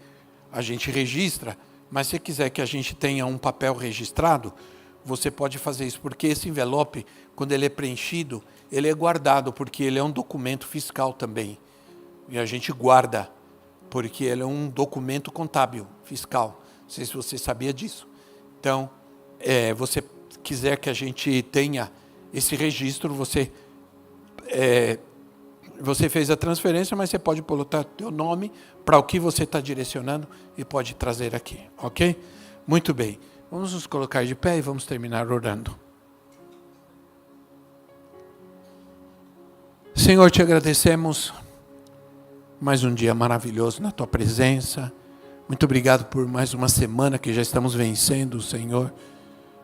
a gente registra, mas se quiser que a gente tenha um papel registrado, você pode fazer isso, porque esse envelope, quando ele é preenchido, ele é guardado, porque ele é um documento fiscal também. E a gente guarda, porque ele é um documento contábil, fiscal. Não sei se você sabia disso. Então, você quiser que a gente tenha esse registro, você fez a transferência, mas você pode botar teu nome para o que você está direcionando e pode trazer aqui, ok? Muito bem. Vamos nos colocar de pé e vamos terminar orando. Senhor, te agradecemos mais um dia maravilhoso na tua presença. Muito obrigado por mais uma semana que já estamos vencendo, Senhor.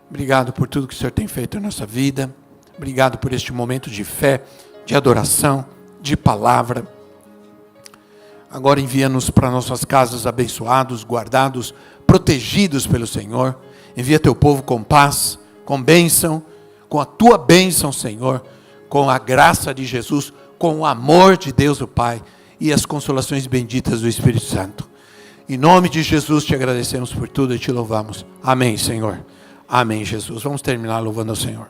Obrigado por tudo que o Senhor tem feito na nossa vida. Obrigado por este momento de fé, de adoração, de palavra. Agora envia-nos para nossas casas abençoados, guardados, protegidos pelo Senhor. Envia teu povo com paz, com bênção, com a tua bênção, Senhor, com a graça de Jesus, com o amor de Deus o Pai e as consolações benditas do Espírito Santo. Em nome de Jesus te agradecemos por tudo e te louvamos. Amém, Senhor. Amém, Jesus. Vamos terminar louvando ao Senhor.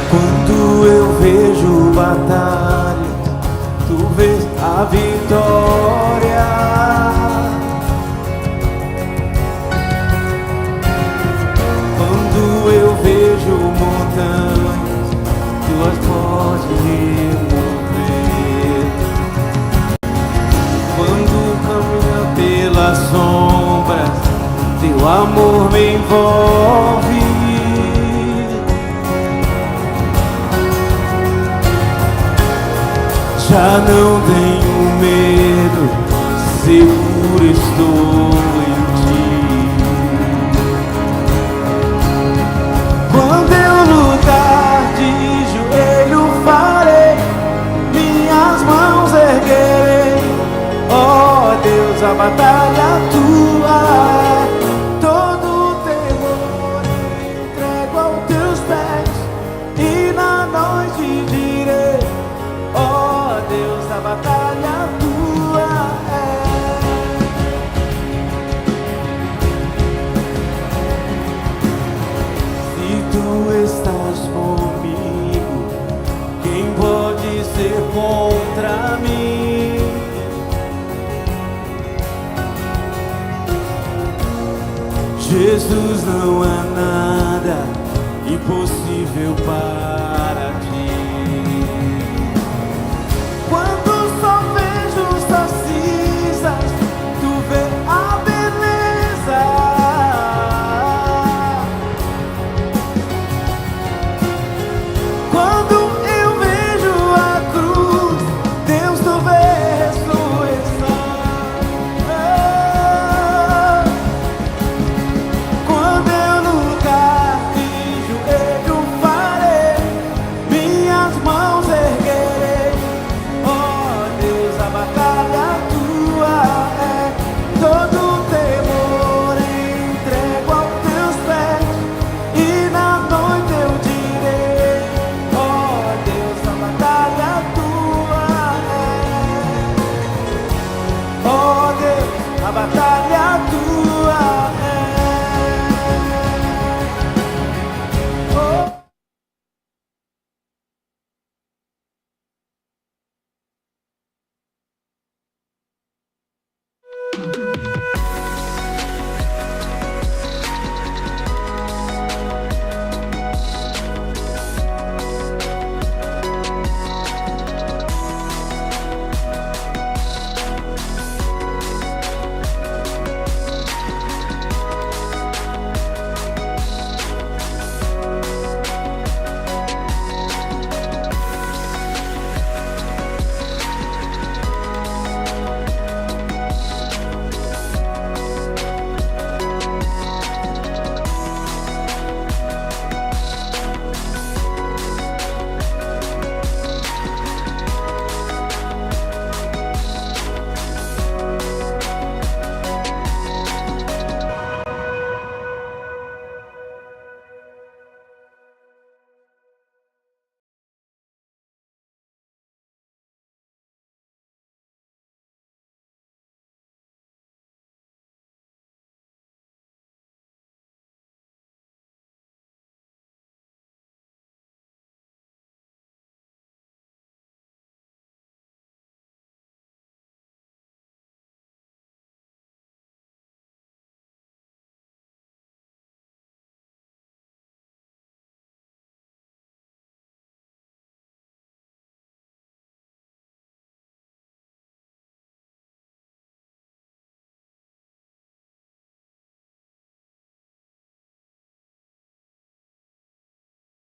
Quando eu vejo batalha, tu vês a vitória. Quando eu vejo montanhas, tu as pode remover. Quando caminho pelas sombras, teu amor me envolve. Já não tenho medo, seguro estou em ti. Quando eu lutar de joelho farei, minhas mãos erguerei. Ó Deus, a batalha é tua. Todo temor entrego aos teus pés, e na noite direi: ó Deus, a batalha tua é. Se tu estás comigo, quem pode ser contra mim? Jesus, não há nada impossível para ti.